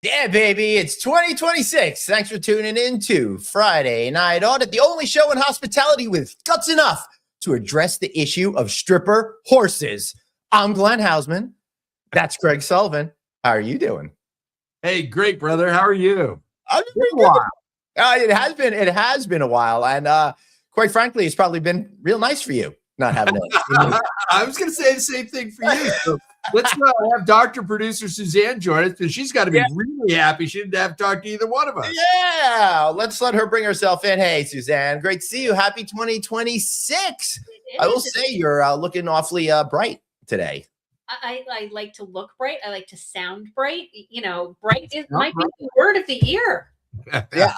Yeah, baby, it's 2026. Thanks for tuning in to Friday Night Audit, the only show in hospitality with guts enough to address the issue of stripper horses. I'm Glenn Hausman. That's Greg Sullivan. How are you doing? Hey, great, brother. How are you? I'm doing good. It has been a while, and quite frankly, it's probably been real nice for you not having it. I was going to say the same thing for you. So let's have Doctor Producer Suzanne join us because she's got to be really happy she didn't have to talk to either one of us. Yeah, let's let her bring herself in. Hey, Suzanne, great to see you. Happy 2026. I will say you're looking awfully bright today. I like to look bright. I like to sound bright. You know, bright might be the word of the year. Yeah,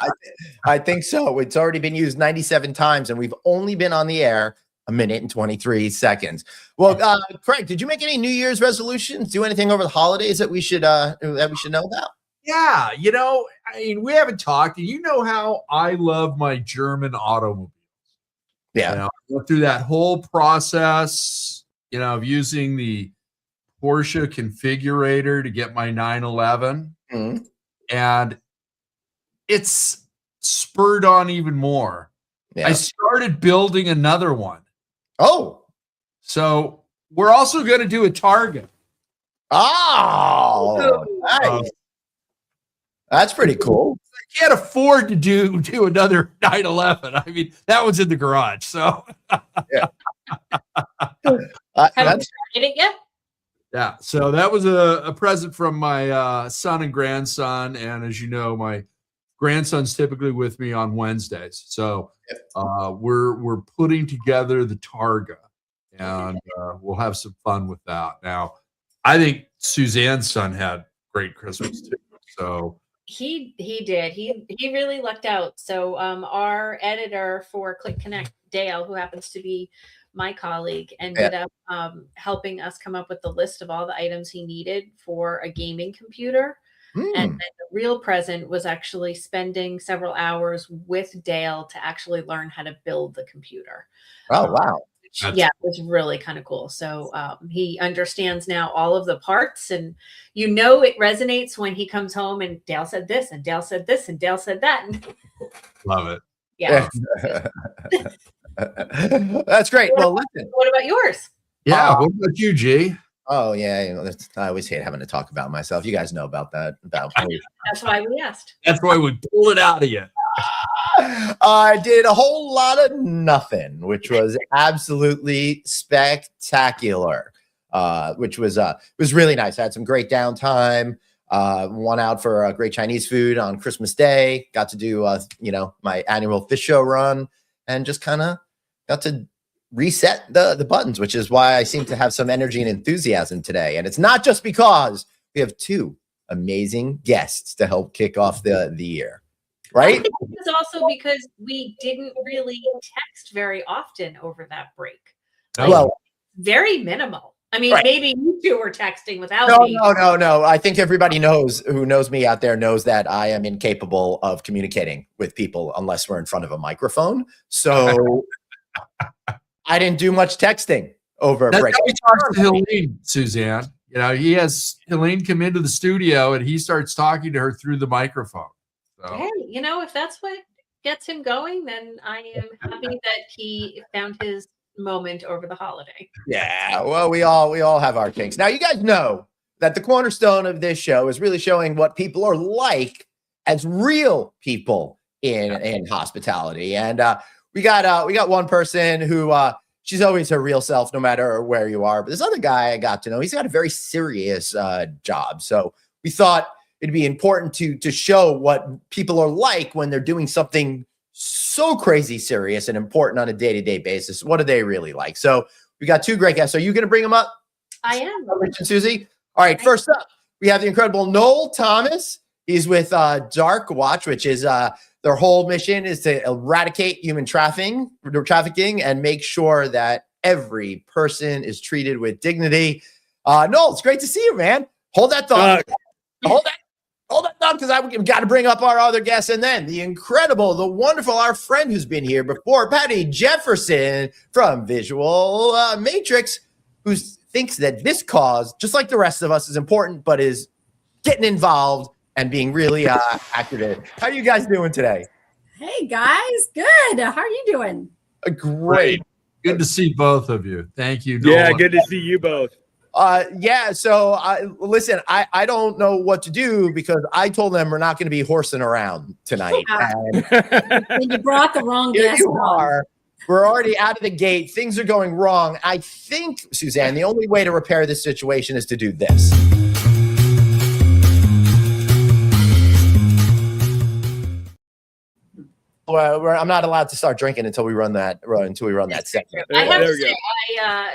I think so. It's already been used 97 times, and we've only been on the air a minute and 23 seconds. Well, Craig, did you make any New Year's resolutions? Do anything over the holidays that we should know about? Yeah, I mean, we haven't talked, and you know how I love my German automobiles. Yeah, I went through that whole process, of using the Porsche configurator to get my 911, and it's spurred on even more. Yeah. I started building another one. Oh, so we're also going to do a Target. Oh, nice. That's pretty cool. I can't afford to do another 911. I mean, that was in the garage. So, yeah. Haven't started it yet? Yeah. So that was a present from my son and grandson. And as you know, my grandson's typically with me on Wednesdays. So we're putting together the Targa, and we'll have some fun with that. Now, I think Suzanne's son had great Christmas too. So he did. He really lucked out. So our editor for Click Connect, Dale, who happens to be my colleague, ended up helping us come up with the list of all the items he needed for a gaming computer. And then the real present was actually spending several hours with Dale to actually learn how to build the computer. Oh, wow. It was really kind of cool. So he understands now all of the parts, and it resonates when he comes home and Dale said this and Dale said this and Dale said that. Love it. Yeah. That's great. Well, listen. What about yours? Yeah. What about you, G? Oh, yeah. I always hate having to talk about myself. You guys know about that. That's why we asked. That's why we pulled it out of you. I did a whole lot of nothing, which was absolutely spectacular, which was really nice. I had some great downtime. Went out for great Chinese food on Christmas Day. Got to do, my annual fish show run, and just kind of got to reset the buttons, which is why I seem to have some energy and enthusiasm today. And it's not just because we have two amazing guests to help kick off the year, right? I think it's also because we didn't really text very often over that break. Well, very minimal. I mean, maybe you two were texting without me. No. I think everybody who knows me out there knows that I am incapable of communicating with people unless we're in front of a microphone. So I didn't do much texting over a break. That's how he talks to Helene, Suzanne. He has Helene come into the studio and he starts talking to her through the microphone. So. Hey, if that's what gets him going, then I am happy that he found his moment over the holiday. Yeah, well, we all have our kinks. Now, you guys know that the cornerstone of this show is really showing what people are like as real people in hospitality. And we got one person who she's always her real self, no matter where you are. But this other guy I got to know, he's got a very serious job. So we thought it'd be important to show what people are like when they're doing something so crazy serious and important on a day-to-day basis. What are they really like? So we got two great guests. Are you going to bring them up? I am. Rich and Susie. All right. First up, we have the incredible Noel Thomas. He's with Darkwatch, which is their whole mission is to eradicate human trafficking and make sure that every person is treated with dignity. Noel, it's great to see you, man. Hold that thought. Hold that thought, because I've got to bring up our other guests. And then the incredible, the wonderful, our friend who's been here before, Patty Jefferson from Visual Matrix, who thinks that this cause, just like the rest of us, is important, but is getting involved and being really accurate. How are you guys doing today? Hey guys, good. How are you doing? Great. Good to see both of you. Thank you, Noel. Yeah, good to see you both. Yeah, so listen, I don't know what to do because I told them we're not going to be horsing around tonight. And And you brought the wrong here guest you on. are. We're already out of the gate. Things are going wrong. I think, Suzanne, the only way to repair this situation is to do this. Well, I'm not allowed to start drinking until we run that segment. I have There to we say,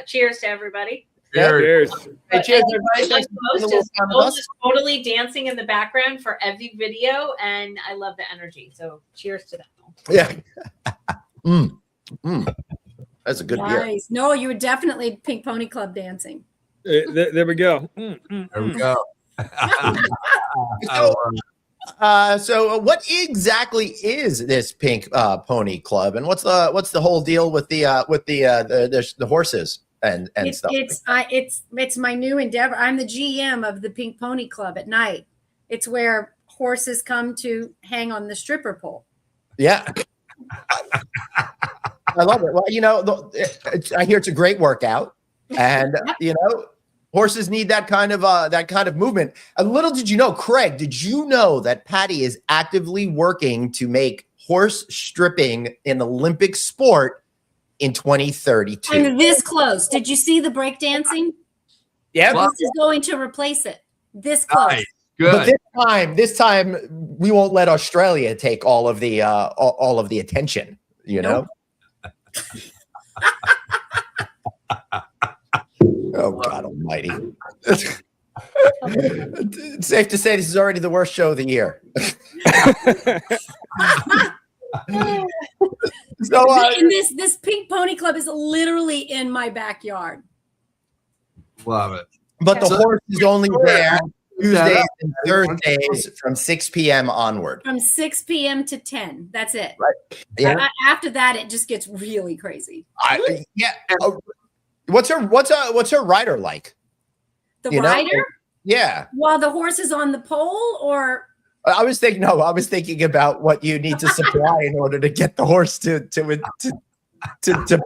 cheers to everybody. Cheers. Hey, cheers, Like everybody. Thanks for most spending a little is time with Noel us. is totally dancing in the background for every video, and I love the energy. So cheers to that. Yeah. That's a good beer. Nice. No, you were definitely Pink Pony Club dancing. There we go. There we go. So what exactly is this Pink Pony Club, and what's the whole deal with the horses and stuff? It's my new endeavor. I'm the GM of the Pink Pony Club at night. It's where horses come to hang on the stripper pole. Yeah. I love it. Well, I hear it's a great workout, and horses need that kind of movement. A little did you know, Craig? Did you know that Patty is actively working to make horse stripping an Olympic sport in 2032? I'm this close. Did you see the breakdancing? Yeah, This is going to replace it. This close. Nice. Good. but this time we won't let Australia take all of the attention. Nope. Oh God Almighty! It's safe to say this is already the worst show of the year. So, And this Pink Pony Club is literally in my backyard. Love it. but the Yeah. horse is only there Tuesdays and Thursdays from 6 p.m. onward. From 6 p.m. to 10. That's it. Right. Yeah. After that, it just gets really crazy. Yeah. What's her rider like? The You know? rider, Yeah. while the horse is on the pole, or I was thinking about what you need to supply in order to get the horse to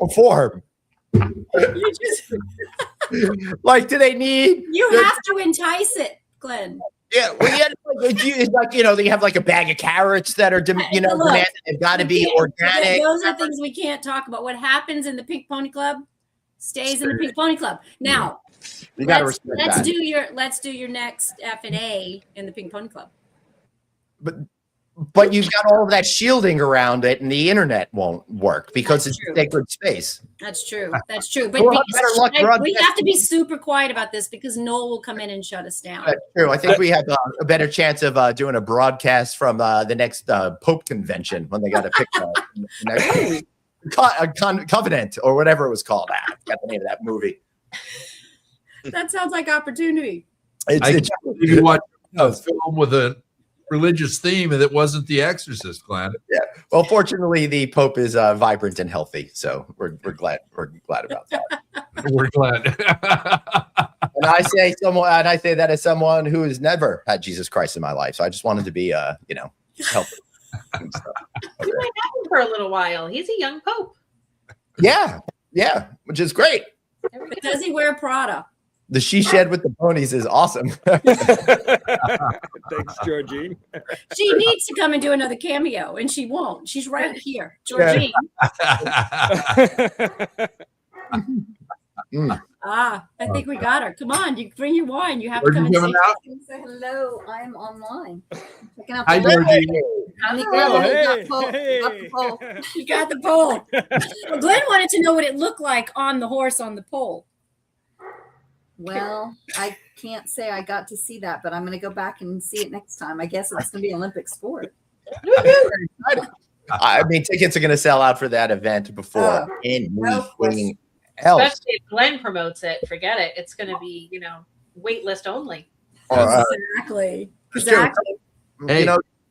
perform. you just Like, do they need? you have to entice it, Glenn. Yeah, well, yeah, it's like they have like a bag of carrots that are, Look, demanded. They've got to be organic. Those are things we can't talk about. What happens in the Pink Pony Club stays in the Pink Pony Club. Now, You got to let's respect that. let's do your next FNA in the Pink Pony Club. But you've got all of that shielding around it, and the internet won't work because That's it's true. a sacred space. That's true. That's true. But We'll have better luck we broadcasting. have to be super quiet about this because Noel will come in and shut us down. That's true. I think we have a better chance of doing a broadcast from the next Pope convention when they got to pick the next Covenant or whatever it was called. I forgot the name of that movie. That sounds like opportunity. It's You watch a film with a religious theme and it wasn't The Exorcist, Glenn. well, fortunately, the Pope is vibrant and healthy, so we're glad about that. We're glad. And I say that as someone who has never had Jesus Christ in my life, so I just wanted to be healthy. And stuff. He might have him for a little while. He's a young pope. Yeah, which is great. But does he wear Prada? The she shed with the ponies is awesome. Thanks, Georgine. She needs to come and do another cameo, and she won't. She's right here, Georgine. I think we got her. Come on, you bring your wine. You have to Where'd come you and give say. them out? Say hello. I'm online. Picking up Hi, the Georgie. I'm the Oh, girl who hey, got pulled. hey. Got the pole. You got the pole. Well, Glenn wanted to know what it looked like on the horse on the pole. Well, I can't say I got to see that, but I'm going to go back and see it next time. I guess it's going to be Olympic sport. I mean, tickets are going to sell out for that event before anything else. Especially if Glenn promotes it. Forget it. It's going to be, wait list only. Exactly. Exactly. Hey,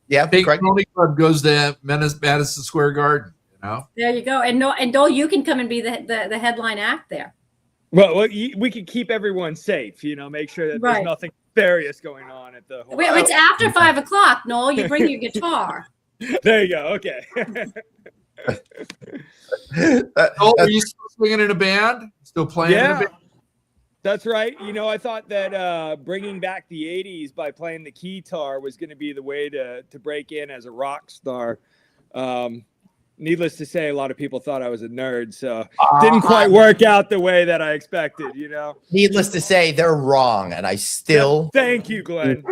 yeah, Pink correct. Pony Club goes to Madison Square Garden. There you go. And Noel, you can come and be the headline act there. Well, we can keep everyone safe. Make sure that Right. there's nothing nefarious going on at the. Wait, it's after 5 o'clock, Noel. You bring your guitar. There you go. Okay. Oh, are you still singing in a band? Still playing in a band? That's right. You know, I thought that bringing back the 80s by playing the guitar was going to be the way to break in as a rock star. Needless to say, a lot of people thought I was a nerd, so didn't quite work out the way that I expected, you know? Needless to say, they're wrong, and I still Thank you, Glenn.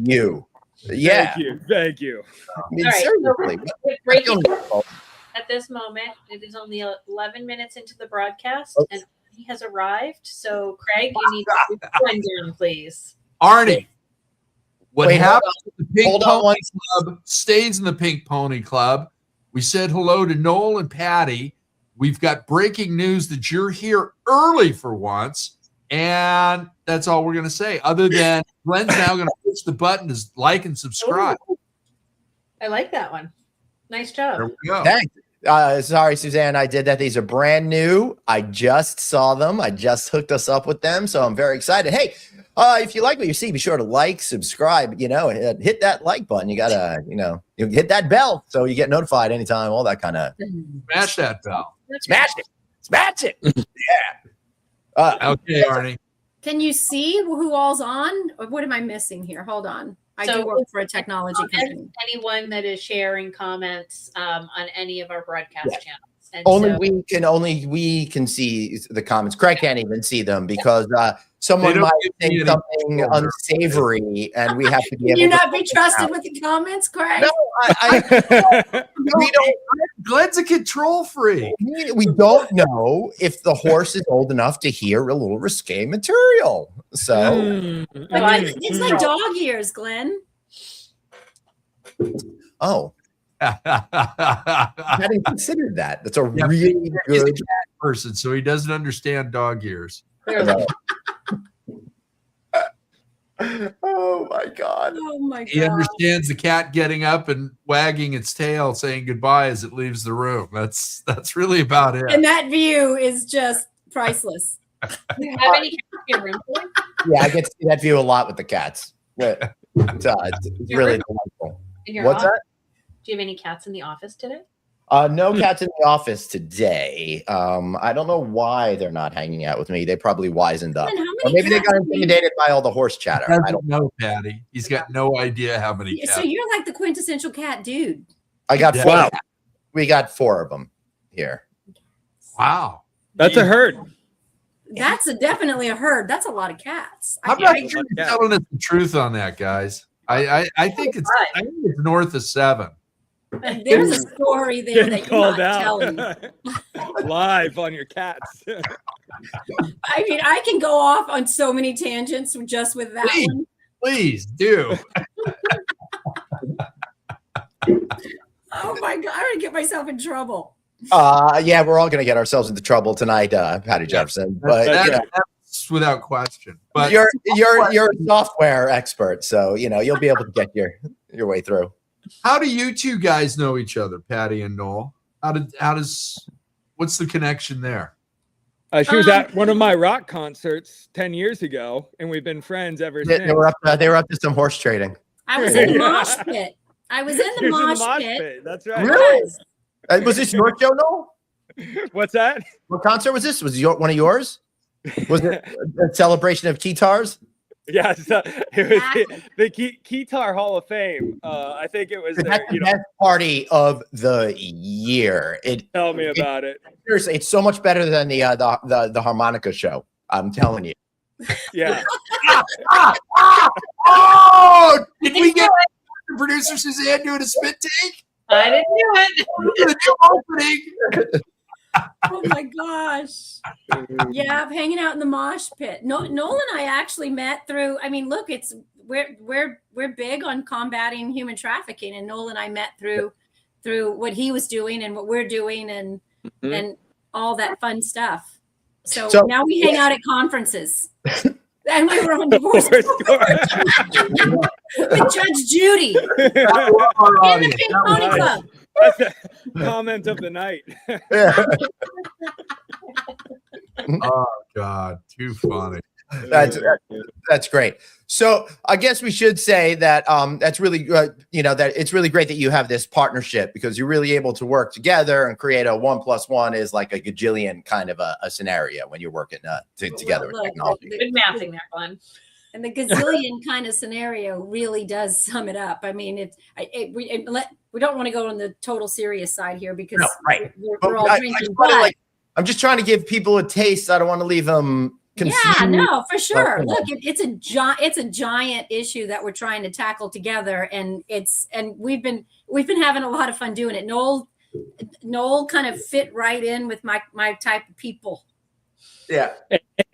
you. Yeah. Thank you. I mean, All right, seriously. With breaking at this moment, it is only 11 minutes into the broadcast, and he has arrived. So, Craig, you need to wind down, please. Arnie, what happens at the Pink Hold on Pony Club stays in the Pink Pony Club. We said hello to Noel and Patty. We've got breaking news that you're here early for once. And that's all we're going to say. Other than Glenn's now going to push the button to like and subscribe. I like that one. Nice job. There we go. Thanks. Sorry, Suzanne, I did that. These are brand new. I just saw them. I just hooked us up with them. So I'm very excited. Hey, if you like what you see, be sure to like, subscribe, hit that like button. You got to, you hit that bell so you get notified anytime, all that kind of. Smash that bell. Smash it. Smash it. Yeah. Okay, Arnie. Can you see who all's on? Or what am I missing here? Hold on. I do work for a technology company. Anyone that is sharing comments on any of our broadcast channels. And only we can see the comments. Craig can't even see them because someone might say something unsavory, and we have to be able. Can you not be trusted with the comments, Craig? No, we don't. Glenn's a control freak. We don't know if the horse is old enough to hear a little risque material. So it's like dog ears, Glenn. Oh. I hadn't considered that. That's a really good person, so he doesn't understand dog ears. Oh my god! Oh my god! He understands the cat getting up and wagging its tail, saying goodbye as it leaves the room. That's really about it. And that view is just priceless. Do you have any cats in your room? Yeah, I get to see that view a lot with the cats. It's really delightful. What's that? Do you have any cats in the office today? No cats in the office today. I don't know why they're not hanging out with me. They probably wisened up. Or maybe they got intimidated by all the horse chatter. I don't know, Patty. He's got no idea how many cats. So you're like the quintessential cat dude. I got 4. We got 4 of them here. Wow. That's a herd. That's definitely a herd. That's a lot of cats. I'm not sure you're telling us the truth on that, guys. I think it's north of 7. There's a story there that you're not telling. Live on your cats. I mean, I can go off on so many tangents just with that one. Please do. Oh my god, I'm gonna get myself in trouble. Yeah, we're all gonna get ourselves into trouble tonight, Patty Jefferson. But that's without question. But you're a software expert, so you'll be able to get your way through. How do you two guys know each other, Patty and Noel? What's the connection there? She was at one of my rock concerts 10 years ago, and we've been friends ever since. They were up to some horse trading. I was in the mosh pit. I was in the mosh pit. That's right. Really? Was this your show, Noel? What's that? What concert was this? Was it one of yours? Was it a celebration of guitars? Yeah, so it was the Guitar Hall of Fame. I think it was the best party of the year. Tell me about it. Seriously, it's so much better than the harmonica show. I'm telling you. Yeah. Oh, did we get producer Suzanne doing a spit take? I didn't do it. Oh my gosh. Yeah, I'm hanging out in the mosh pit. Noel and I actually met through, I mean, look, we're big on combating human trafficking, and Noel and I met through what he was doing and what we're doing and all that fun stuff. So now we hang out at conferences. And we were on divorce court with Judge Judy in the Pink Pony Club. That's the comment of the night. Oh God, too funny. That's great. So I guess we should say that that's really that it's really great that you have this partnership, because you're really able to work together and create a 1+1 is like a gajillion kind of a scenario when you're working together with technology. Good mathing there, Glenn. And the gazillion kind of scenario really does sum it up. I mean, we don't want to go on the total serious side here, because we're all drinking. I'm just trying to give people a taste. I don't want to leave them confused. Yeah, no, for sure. Look, it's a giant issue that we're trying to tackle together, and we've been having a lot of fun doing it. Noel kind of fit right in with my type of people. Yeah.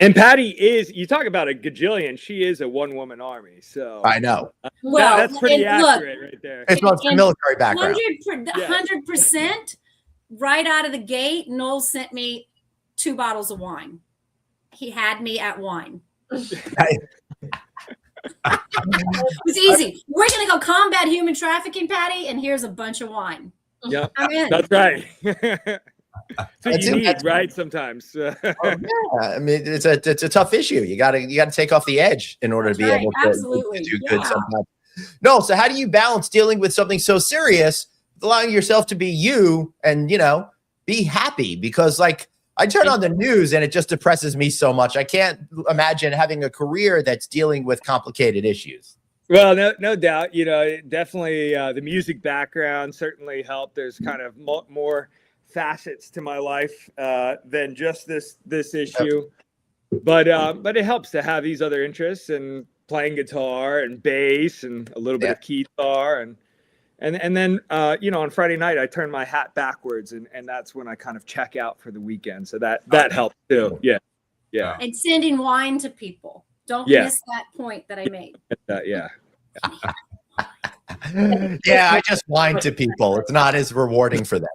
And Patty you talk about a gajillion. She is a one-woman army. So I know. Well, that's pretty accurate right there. It's not the military background. 100%. Right out of the gate, Noel sent me 2 bottles of wine. He had me at wine. It was easy. We're going to go combat human trafficking, Patty, and here's a bunch of wine. Yeah, I'm in. That's right. So you need, right? Sometimes. Yeah, I mean, it's a tough issue. You got to take off the edge in order to be able to do good sometimes. No, so how do you balance dealing with something so serious, allowing yourself to be you and be happy? Because I turn on the news and it just depresses me so much. I can't imagine having a career that's dealing with complicated issues. Well, no doubt. Definitely the music background certainly helped. There's kind of more facets to my life than just this issue, but it helps to have these other interests, and playing guitar and bass and a little bit of guitar, and then on Friday night I turn my hat backwards, and that's when I kind of check out for the weekend. So that helps too. Yeah. And sending wine to people. Don't miss that point that I made. Yeah. Yeah, I just whine to people. It's not as rewarding for them.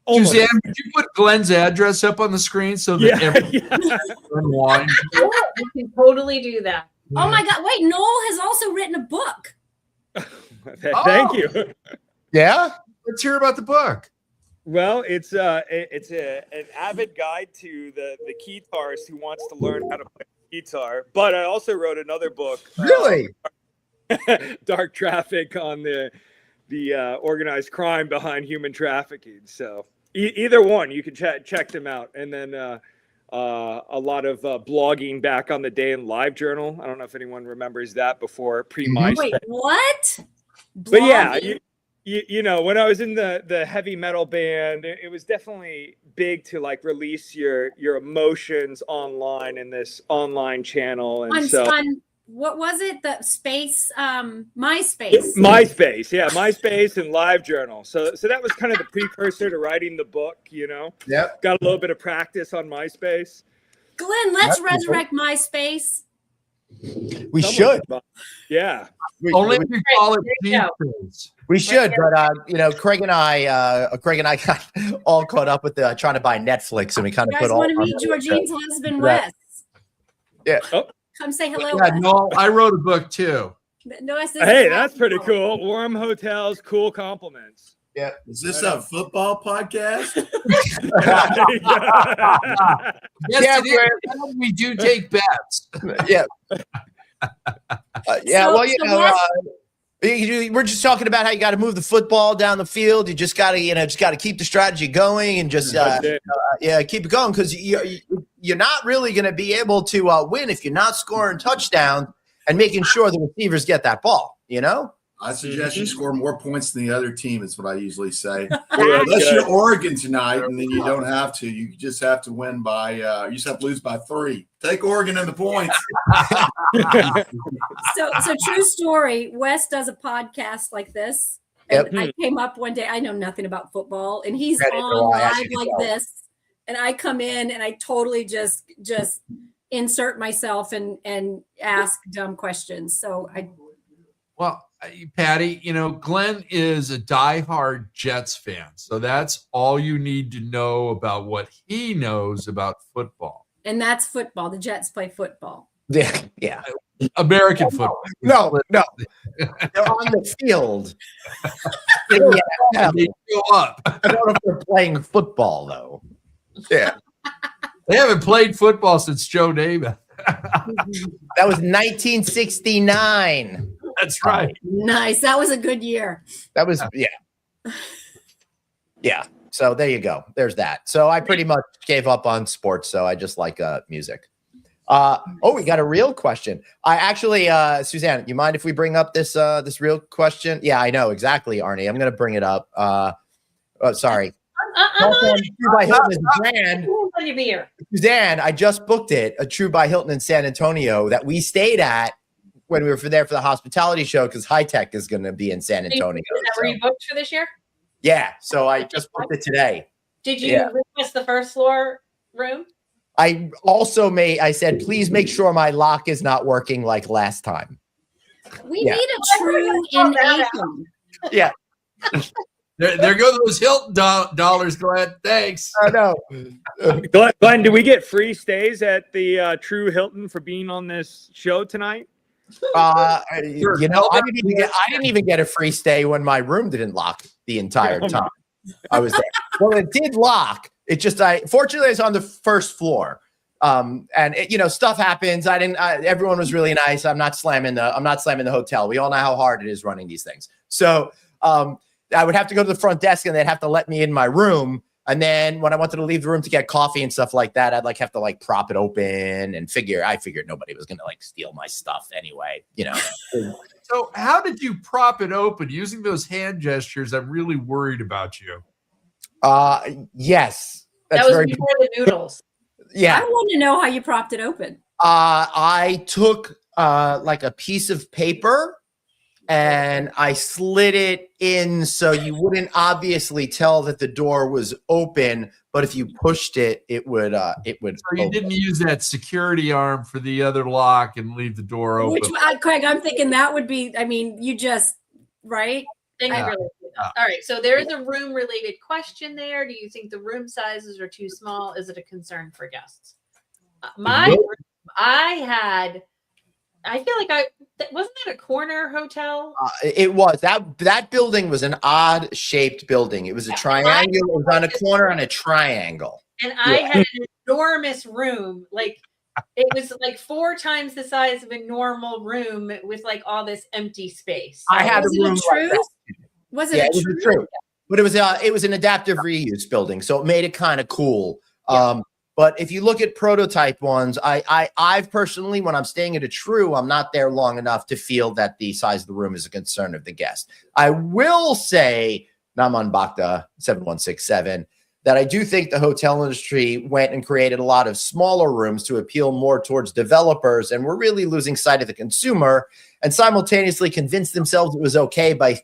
Suzanne, would you put Glenn's address up on the screen so that everyone wine? You can totally do that. Oh my God! Wait, Noel has also written a book. Thank you. Yeah, let's hear about the book. Well, it's an avid guide to the guitarist who wants to learn how to play guitar. But I also wrote another book. Really? Dark Traffic, on the organized crime behind human trafficking. So either one, you can check them out. And then a lot of blogging back on the Day in Live Journal. I don't know if anyone remembers that before pre-MySpace. Wait, what? But yeah, when I was in the heavy metal band, it was definitely big to release your emotions online in this online channel. And what was it? The space, MySpace. MySpace, yeah, MySpace and LiveJournal. So that was kind of the precursor to writing the book. Yep. Got a little bit of practice on MySpace. Glenn, let's resurrect MySpace. We should. Yeah. Only if you call it. We should, but Craig and I got all caught up with trying to buy Netflix, and we kind of put all. You guys want to meet Georgine's husband, Wes? Yeah. Oh. Come say hello. Yeah, no, I wrote a book too. No, hey, that's pretty cool. Warm hotels, cool compliments. Yeah. Is this a football podcast? Yes, it is. We do take bets. Yeah. We're just talking about how you got to move the football down the field. You just got to keep the strategy going and just keep it going, because you're not really going to be able to win if you're not scoring touchdowns and making sure the receivers get that ball. I suggest you score more points than the other team. Is what I usually say. Unless you're Oregon tonight, and then you don't have to. You just have to win by. You just have to lose by 3. Take Oregon in the points. So true story. Wes does a podcast like this, and I came up one day. I know nothing about football, and he's on live like this, and I come in and I totally just insert myself and ask dumb questions. So Patty, Glenn is a diehard Jets fan. So that's all you need to know about what he knows about football. And that's football. The Jets play football. Yeah. American football. No. They're on the field. They go up. I don't know if they're playing football, though. Yeah. They haven't played football since Joe Namath. That was 1969. That's right. Nice. That was a good year. That was, yeah. So there you go. There's that. So I pretty much gave up on sports. So I just like music. We got a real question. I actually, Suzanne, you mind if we bring up this real question? Yeah, I know exactly, Arnie. I'm going to bring it up. Sorry. True by Hilton is a brand. Suzanne, I just booked it. A True by Hilton in San Antonio that we stayed at when we were there for the hospitality show because High Tech is going to be in San Antonio. Is that where you booked for this year? Yeah. So I just booked it today. Did you request the first floor room? I also I said, please make sure my lock is not working like last time. We need a True in Aiken. Yeah. There go those Hilton dollars, Glenn. Thanks. I know. Glenn, do we get free stays at the True Hilton for being on this show tonight? I didn't even get a free stay when my room didn't lock the entire time I was there. Well, it did lock. It just, fortunately, it's on the first floor. And it, stuff happens. Everyone was really nice. I'm not slamming the hotel. We all know how hard it is running these things. So, I would have to go to the front desk and they'd have to let me in my room. And then when I wanted to leave the room to get coffee and stuff like that, I'd have to prop it open and I figured nobody was going to steal my stuff anyway, So how did you prop it open using those hand gestures? I'm really worried about you. Yes. That was before the noodles. Yeah. I want to know how you propped it open. I took a piece of paper and I slid it in so you wouldn't obviously tell that the door was open, but if you pushed it, it would. So you didn't use that security arm for the other lock and leave the door open. Craig, I'm thinking that would be. I mean, you just right. All right. So there is a room related question there. Do you think the room sizes are too small? Is it a concern for guests? I feel like wasn't that a corner hotel? It was. That building was an odd shaped building. It was a triangle. It was on a corner on a triangle. And I had an enormous room. It was 4 times the size of a normal room with all this empty space. I had a room like that. Was it true? But it was an adaptive reuse building, so it made it kind of cool. Yeah. But if you look at prototype ones, I've personally, when I'm staying at a True, I'm not there long enough to feel that the size of the room is a concern of the guest. I will say, Naman Bhakta 7167, that I do think the hotel industry went and created a lot of smaller rooms to appeal more towards developers, and we're really losing sight of the consumer, and simultaneously convinced themselves it was okay by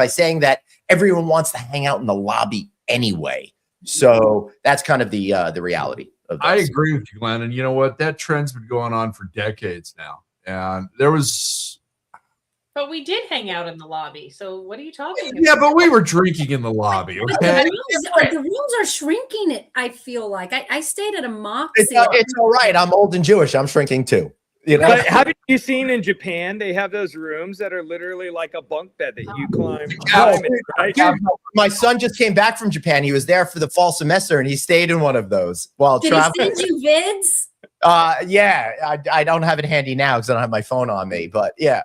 saying that everyone wants to hang out in the lobby anyway. So that's kind of the reality of this. I agree with you, Glenn. And you know what? That trend's been going on for decades now. And But we did hang out in the lobby. So what are you talking about? Yeah, but we were drinking in the lobby, okay? The rooms are shrinking it, I feel like. I stayed at a Moxie. It's all right. I'm old and Jewish. I'm shrinking too. But haven't you seen in Japan, they have those rooms that are literally like a bunk bed that you climb in, right? My son just came back from Japan. He was there for the fall semester, and he stayed in one of those while traveling. Did he send you vids? Yeah. I don't have it handy now because I don't have my phone on me, but yeah.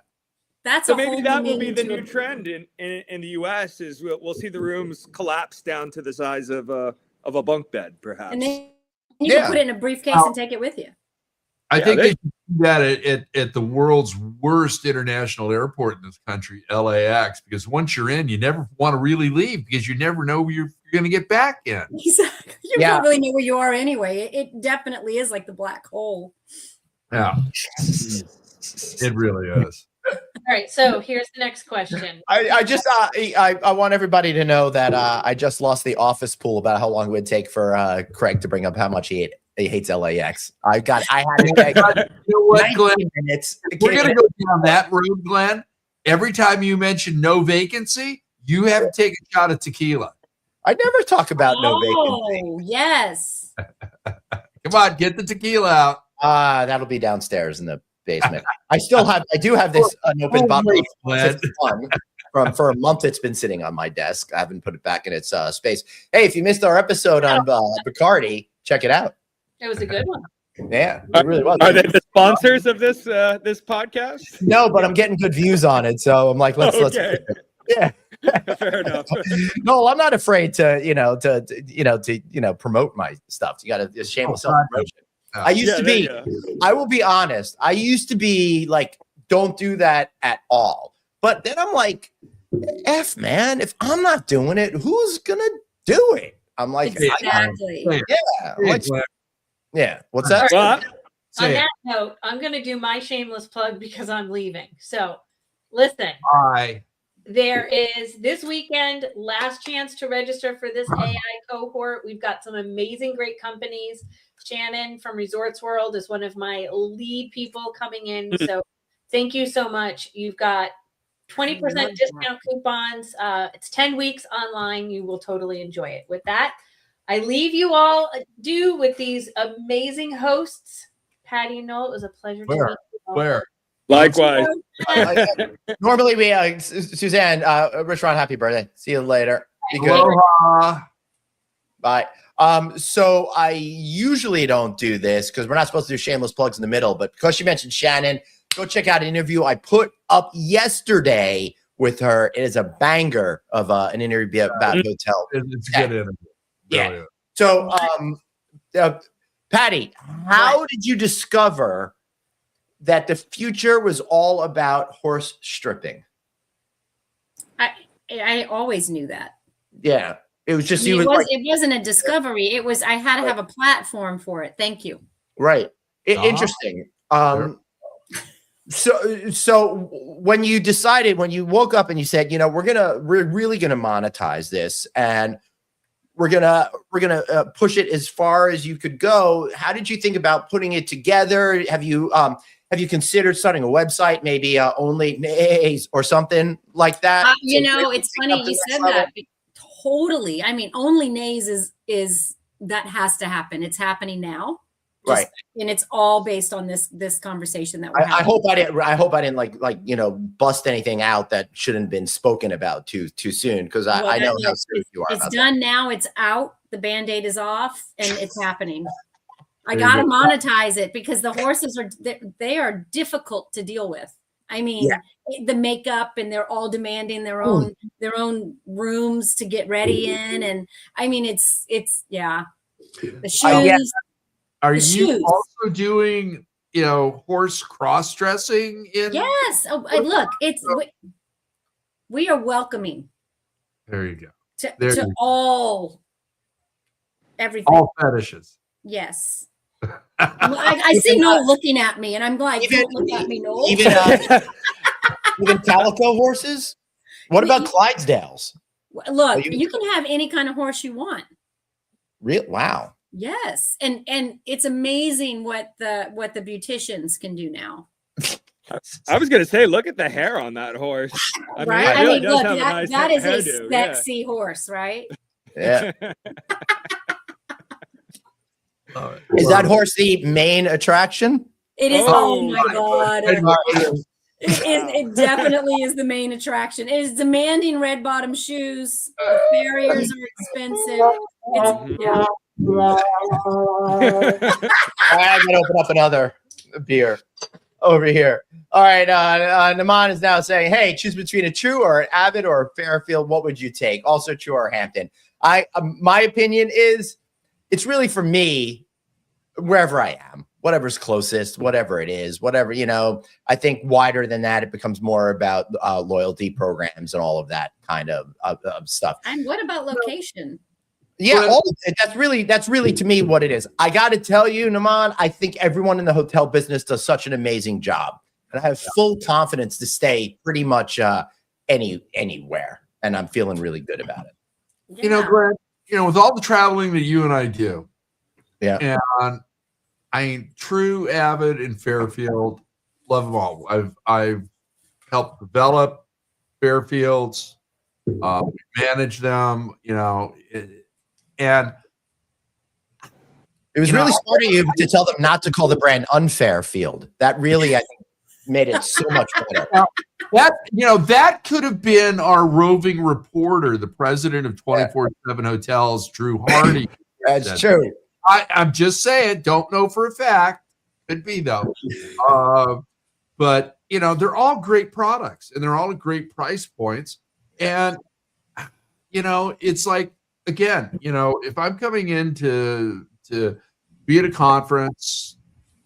So maybe that will be the new trend in the U.S. is we'll see the rooms collapse down to the size of a bunk bed, perhaps. And then you can put it in a briefcase and take it with you. I think they should do that at the world's worst international airport in this country, LAX, because once you're in, you never want to really leave because you never know where you're going to get back in. Exactly. You don't really know where you are anyway. It definitely is like the black hole. Yeah. It really is. All right. So here's the next question. I want everybody to know that I just lost the office pool about how long it would take for Craig to bring up how much he hates LAX. I had you know what, Glenn? Minutes. We're going to go down that road, Glenn. Every time you mention no vacancy, you have to take a shot of tequila. I never talk about no vacancy. Oh, yes. Come on, get the tequila out. That'll be downstairs in the basement. I do have this unopened bottle of fun for a month. It's been sitting on my desk. I haven't put it back in its space. Hey, if you missed our episode on Bacardi, check it out. It was a good one. Yeah, it really was. Are they the sponsors of this this podcast? No, but I'm getting good views on it, so I'm like, let's Okay. yeah. Fair enough. No, I'm not afraid to promote my stuff. You got to shameless self-promotion. I used to be. I will be honest. I used to be like, don't do that at all. But then I'm like, man, if I'm not doing it, who's gonna do it? I'm like, exactly. Yeah. What's that? Well, On that note, I'm going to do my shameless plug because I'm leaving. So listen, there is this weekend, last chance to register for this AI cohort. We've got some amazing, great companies. Shannon from Resorts World is one of my lead people coming in. So thank you so much. You've got 20% discount coupons. It's 10 weeks online. You will totally enjoy it. With that, I leave you all with these amazing hosts. Patty and Noel, it was a pleasure to meet you all. Where? likewise. Normally we Suzanne, Rich Ron, happy birthday. See you later. Be good. Aloha. Bye. So I usually don't do this because we're not supposed to do shameless plugs in the middle, but because you mentioned Shannon, go check out an interview I put up yesterday with her. It is a banger of an interview about hotel. It's a good interview. Yeah. So, Patty, how did you discover that the future was all about horse stripping? I always knew that. Yeah. It was just, it wasn't a discovery. It was, I had to have a platform for it. Thank you. Right. Interesting. So when you decided, when you woke up and you said, we're really going to monetize this and we're going to push it as far as you could go. How did you think about putting it together? Have you considered starting a website, maybe only nays or something like that? It's funny you said that. Totally. I mean, only nays is that has to happen. It's happening now. Right. And it's all based on this conversation that we're having. I hope I didn't like bust anything out that shouldn't have been spoken about too soon. Cause I know how serious you are. It's done now. It's out. The Band-Aid is off and it's happening. I got to monetize it because the horses they are difficult to deal with. I mean, the makeup, and they're all demanding their own rooms to get ready in. And I mean, it's the shoes. Are you also doing, horse cross-dressing in? Yes. Oh, look, we are welcoming. There you go. To all, everything. All fetishes. Yes. I see Noel looking at me, and I'm like, don't look at me, Noel. Even calico horses? What about Clydesdales? Look, you can have any kind of horse you want. Real? Wow. Yes, and it's amazing what the beauticians can do now. I was gonna say, look at the hair on that horse. Right? I mean, look, that is a sexy horse, right? Yeah. Is that horse the main attraction? It is. Oh my God. It definitely is the main attraction. It is demanding red bottom shoes. The farriers are expensive. I gotta open up another beer over here. All right. Naman is now saying, hey, choose between a True or an Avid or a Fairfield. What would you take? Also True or Hampton. My opinion is it's really for me, wherever I am, whatever's closest, whatever it is, whatever, I think wider than that, it becomes more about loyalty programs and all of that kind of stuff. And what about location? Yeah, all of it. That's really to me what it is. I got to tell you, Naman, I think everyone in the hotel business does such an amazing job. And I have full confidence to stay pretty much anywhere. And I'm feeling really good about it. Yeah. Glenn, with all the traveling that you and I do, yeah, and I mean, True, Avid, and Fairfield, love them all. I've helped develop Fairfields, manage them, and it was really smart of you to tell them not to call the brand Unfair Field. That really, I think, made it so much better. That could have been our roving reporter, the president of 24/7 Hotels, Drew Hardy. That's true. I'm just saying, don't know for a fact. Could be though. But they're all great products and they're all at great price points. And it's like, again, if I'm coming in to be at a conference,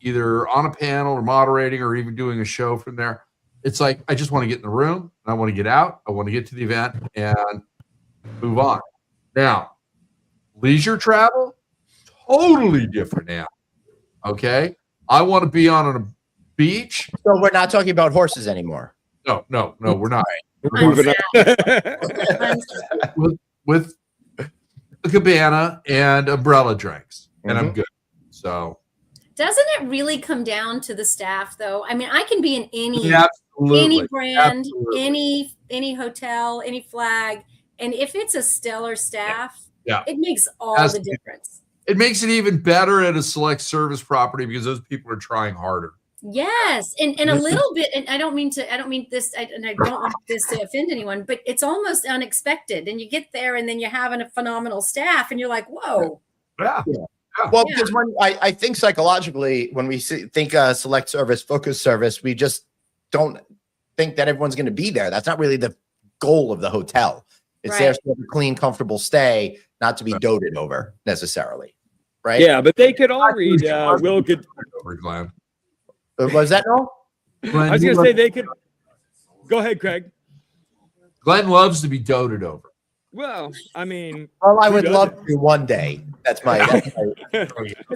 either on a panel or moderating or even doing a show from there, it's like I just want to get in the room and I want to get out. I want to get to the event and move on. Now, leisure travel, totally different now. Okay. I want to be on a beach. So we're not talking about horses anymore. No, we're not. We're moving with a cabana and umbrella drinks, and I'm good. So, doesn't it really come down to the staff, though? I mean, I can be in any brand, any hotel, any flag, and if it's a stellar staff, it makes all the difference. It makes it even better at a select service property because those people are trying harder. Yes, and a little bit, and I don't mean this, and I don't want this to offend anyone, but it's almost unexpected. And you get there, and then you're having a phenomenal staff, and you're like, "Whoa!" Yeah. Well, because when I think psychologically, when we think select service, focus service, we just don't think that everyone's going to be there. That's not really the goal of the hotel. It's there to have a clean, comfortable stay, not to be doted over necessarily, right? Yeah, but they could all read Will Good. Glenn. Was that no? I was going to say they could. Go ahead, Craig. Glenn loves to be doted over. Well, I mean, I would love to one day. That's because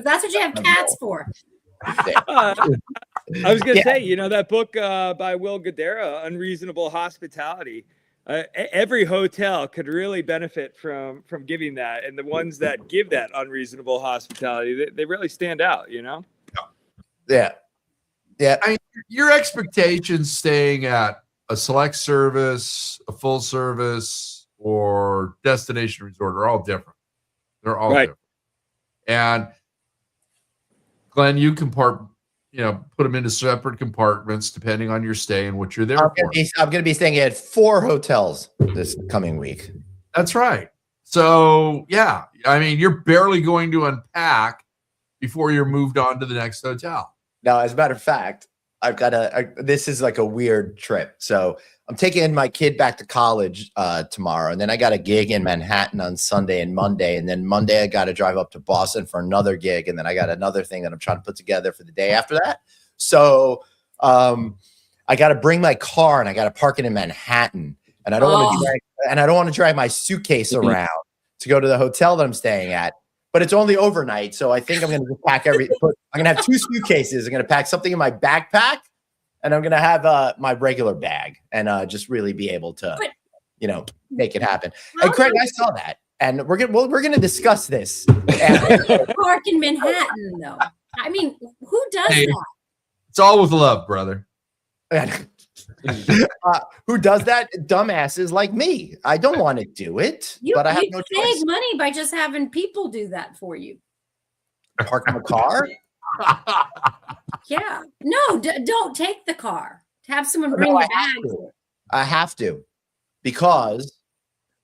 that's what you have cats for. I was going to say, that book by Will Guidara, Unreasonable Hospitality. Every hotel could really benefit from giving that, and the ones that give that unreasonable hospitality, they really stand out. Yeah. I mean, your expectations staying at a select service, a full service, or destination resort are all different. They're all different. And Glenn, you can put them into separate compartments depending on your stay and what you're there for. I'm going to be staying at 4 hotels this coming week. That's right. So, yeah, I mean, you're barely going to unpack before you're moved on to the next hotel. Now, as a matter of fact, I've got this is like a weird trip. So I'm taking my kid back to college tomorrow. And then I got a gig in Manhattan on Sunday and Monday. And then Monday, I got to drive up to Boston for another gig. And then I got another thing that I'm trying to put together for the day after that. So I got to bring my car and I got to park it in Manhattan. And I don't want to drag my suitcase around to go to the hotel that I'm staying at. But it's only overnight, so I think I'm going to pack I'm going to have 2 suitcases. I'm going to pack something in my backpack, and I'm going to have my regular bag, and just really be able to, make it happen. And Craig, I saw that, and we're going to discuss this. Park in Manhattan, though. I mean, who does that? It's all with love, brother. Who does that? Dumbasses like me. I don't want to do it, but I have no choice. Save money by just having people do that for you. Park in the car? Yeah. No, don't take the car. Have someone bring the bag. I have to, because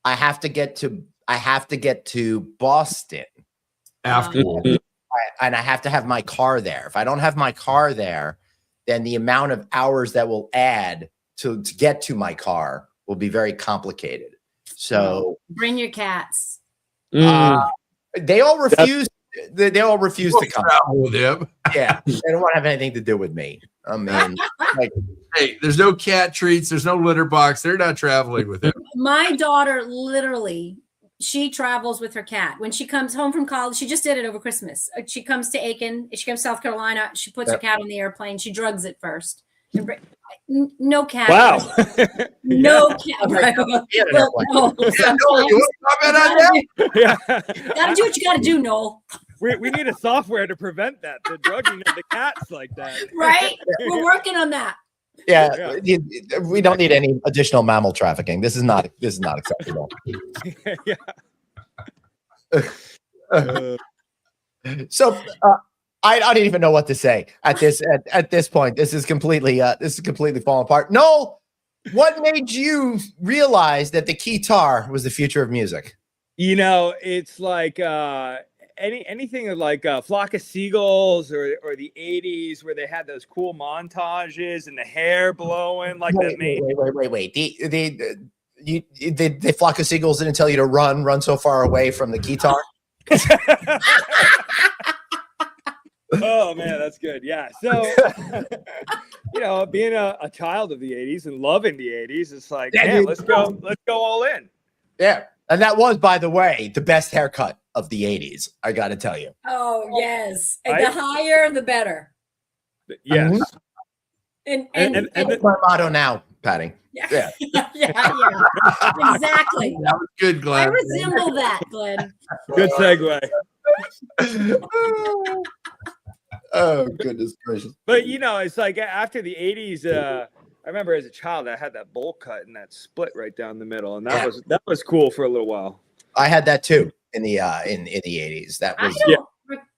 I have to get to Boston after, and I have to have my car there. If I don't have my car there, then the amount of hours that will add to get to my car will be very complicated. So bring your cats. They all refuse. They all refuse to come with him. Yeah, they don't want to have anything to do with me. I mean, hey, there's no cat treats. There's no litter box. They're not traveling with him. My daughter literally. She travels with her cat. When she comes home from college, she just did it over Christmas. She comes to Aiken. She comes to South Carolina. She puts her cat on the airplane. She drugs it first. No cat. Wow. No cat. Right. Gotta do what you gotta do, Noel. We need a software to prevent that, the drugging of the cats like that. Right? We're working on that. Yeah, we don't need any additional mammal trafficking. This is not acceptable. So I don't even know what to say at this point. This is completely falling apart. Noel, what made you realize that the guitar was the future of music? It's like anything like Flock of Seagulls or the 80s where they had those cool montages and the hair blowing like that main. Wait. The Flock of Seagulls didn't tell you to run so far away from the guitar. Oh man, that's good. Yeah. So being a child of the 80s and loving the 80s, it's like, man, let's go all in. Yeah. And that was, by the way, the best haircut of the 80s. I got to tell you. Oh, yes. And the higher, the better. Yes. And that's my motto now, Patty. Yeah. Yeah. Exactly. That was good, Glenn. I resemble that, Glenn. Good segue. Oh, goodness gracious. But it's like after the 80s, I remember as a child I had that bowl cut and that split right down the middle, and that was cool for a little while. I had that too in the 80s. That was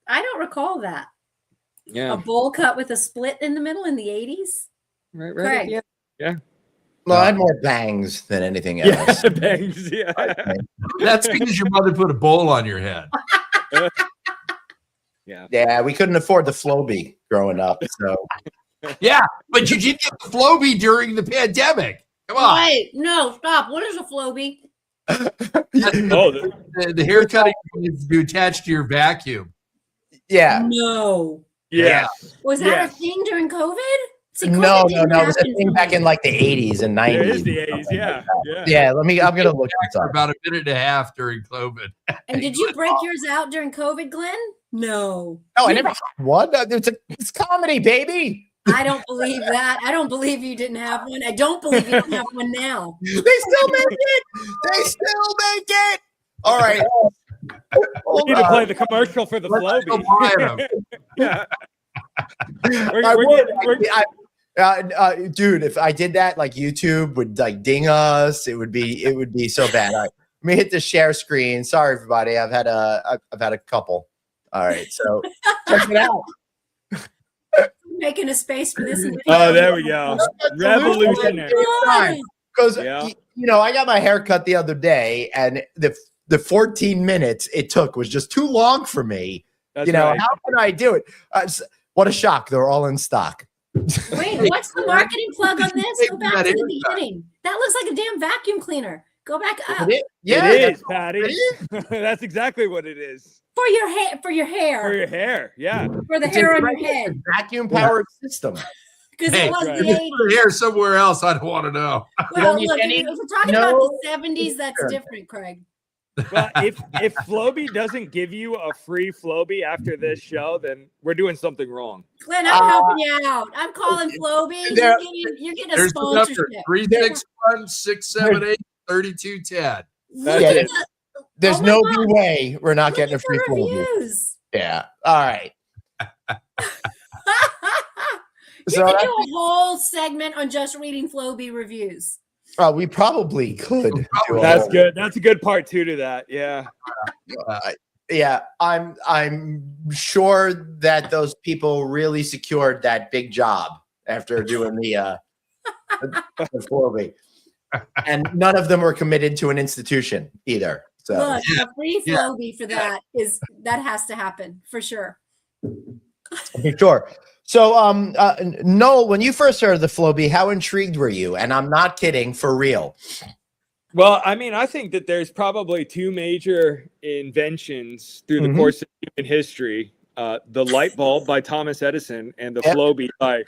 I don't recall that. Yeah. A bowl cut with a split in the middle in the 80s. Right. Craig. Yeah. Well, I had more bangs than anything else. Yeah, bangs. Yeah. That's because your mother put a bowl on your head. Yeah, we couldn't afford the Flowbee growing up. So Yeah, but you did get the Flowbee during the pandemic. Come on. Wait, no, stop. What is a Flowbee? The hair cutting you attach to your vacuum. Yeah. No. Yeah. Was that a thing during COVID? See, No. COVID didn't It was a happen thing back in like the 80s and 90s. It is the 80s. Yeah. Yeah. I'm gonna look this For up. about a minute and a half during COVID. And did you break yours out during COVID, Glenn? No. No, I never had one. It's comedy, baby. I don't believe that. I don't believe you didn't have one. I don't believe you don't have one now. They still make it. All right. We need to play the commercial for the Flowbee. Yeah. Dude, if I did that, like YouTube would like ding us. It would be so bad. All right, let me hit the share screen. Sorry, everybody. I've had a couple. All right, so check it out. Making a space for this. Oh, there we go. Revolutionary. Because I got my hair cut the other day, and the 14 minutes it took was just too long for me. That's How right. can I do it? What a shock! They're all in stock. Wait, what's the marketing plug on this? Go back to the beginning. That looks like a damn vacuum cleaner. Go back up. It is, Patty. That's exactly what it is. For your hair. For your hair. Yeah. For the hair on your head. Vacuum powered system. Because it was the 80s. Put hair somewhere else. I don't want to know. Well, look, if we're talking about the 70s, that's different, Craig. Well, if Flowbee doesn't give you a free Flowbee after this show, then we're doing something wrong. Glenn, I'm helping you out. I'm calling Flowbee. You're getting a sponsorship. 361-678-3210. There's no way we're not getting a free Flowbee. Yeah. All right. You can do a whole segment on just reading Flowbee reviews. We probably could. That's good. That's a good part two to that. Yeah. Yeah. I'm sure that those people really secured that big job after doing the Flowbee. And none of them were committed to an institution either. So look, a free Flowbee for that has to happen for sure. Sure. So, Noel, when you first heard of the Flowbee, how intrigued were you? And I'm not kidding, for real. Well, I mean, I think that there's probably two major inventions through the course of human history: the light bulb by Thomas Edison and the Flowbee by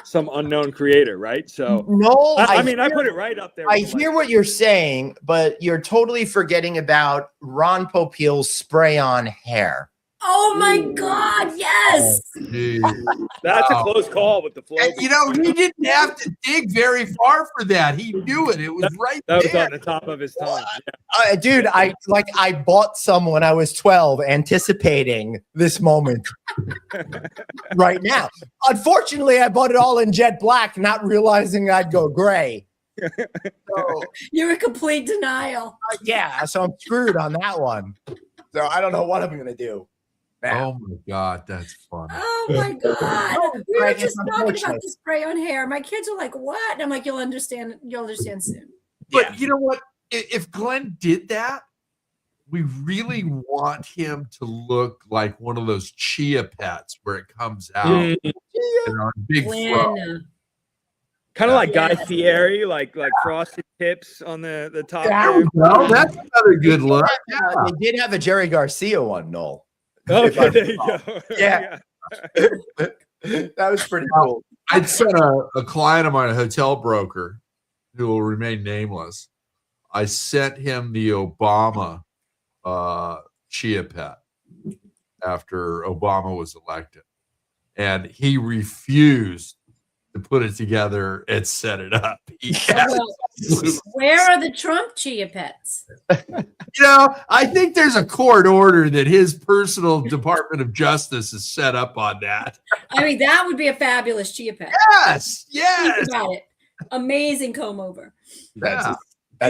some unknown creator, right? So, Noel, I put it right up there. I hear what you're saying, but you're totally forgetting about Ron Popeil's spray-on hair. Oh my God! Yes, that's a close call with the Flowbee. And, he didn't have to dig very far for that. He knew it. It was right there. That was on the top of his tongue. Dude, I bought some when I was 12, anticipating this moment right now. Unfortunately, I bought it all in jet black, not realizing I'd go gray. So, you're in complete denial. Yeah, so I'm screwed on that one. So I don't know what I'm gonna do. Oh my God, that's funny. Oh my God. We were just talking about the spray on hair. My kids are like, what? And I'm like, you'll understand soon. But you know what? If Glenn did that, we really want him to look like one of those chia pets where it comes out, big fro. Kind of like Guy Fieri, like frosted tips on the top. There we go. That's another good look. They did have a Jerry Garcia one, Noel. Okay, there you go. Yeah. That was pretty cool. I'd sent a client of mine, a hotel broker, who will remain nameless. I sent him the Obama chia pet after Obama was elected, and he refused to put it together and set it up. Where are the Trump chia pets? I think there's a court order that his personal Department of Justice is set up on that. I mean, that would be a fabulous chia pet. Yes. Think about it. Amazing comb over. That's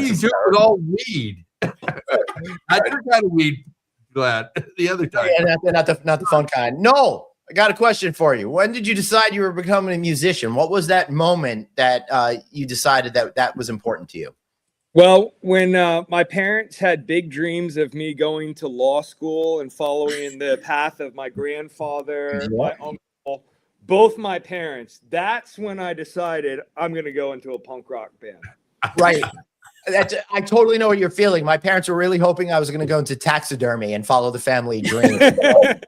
you do it all weed. I took out a weed. Glad the other time. Yeah, not the fun kind. No, I got a question for you. When did you decide you were becoming a musician? What was that moment that you decided that was important to you? Well, when my parents had big dreams of me going to law school and following the path of my grandfather, my uncle, both my parents, that's when I decided I'm going to go into a punk rock band. Right. I totally know what you're feeling. My parents were really hoping I was going to go into taxidermy and follow the family dream. It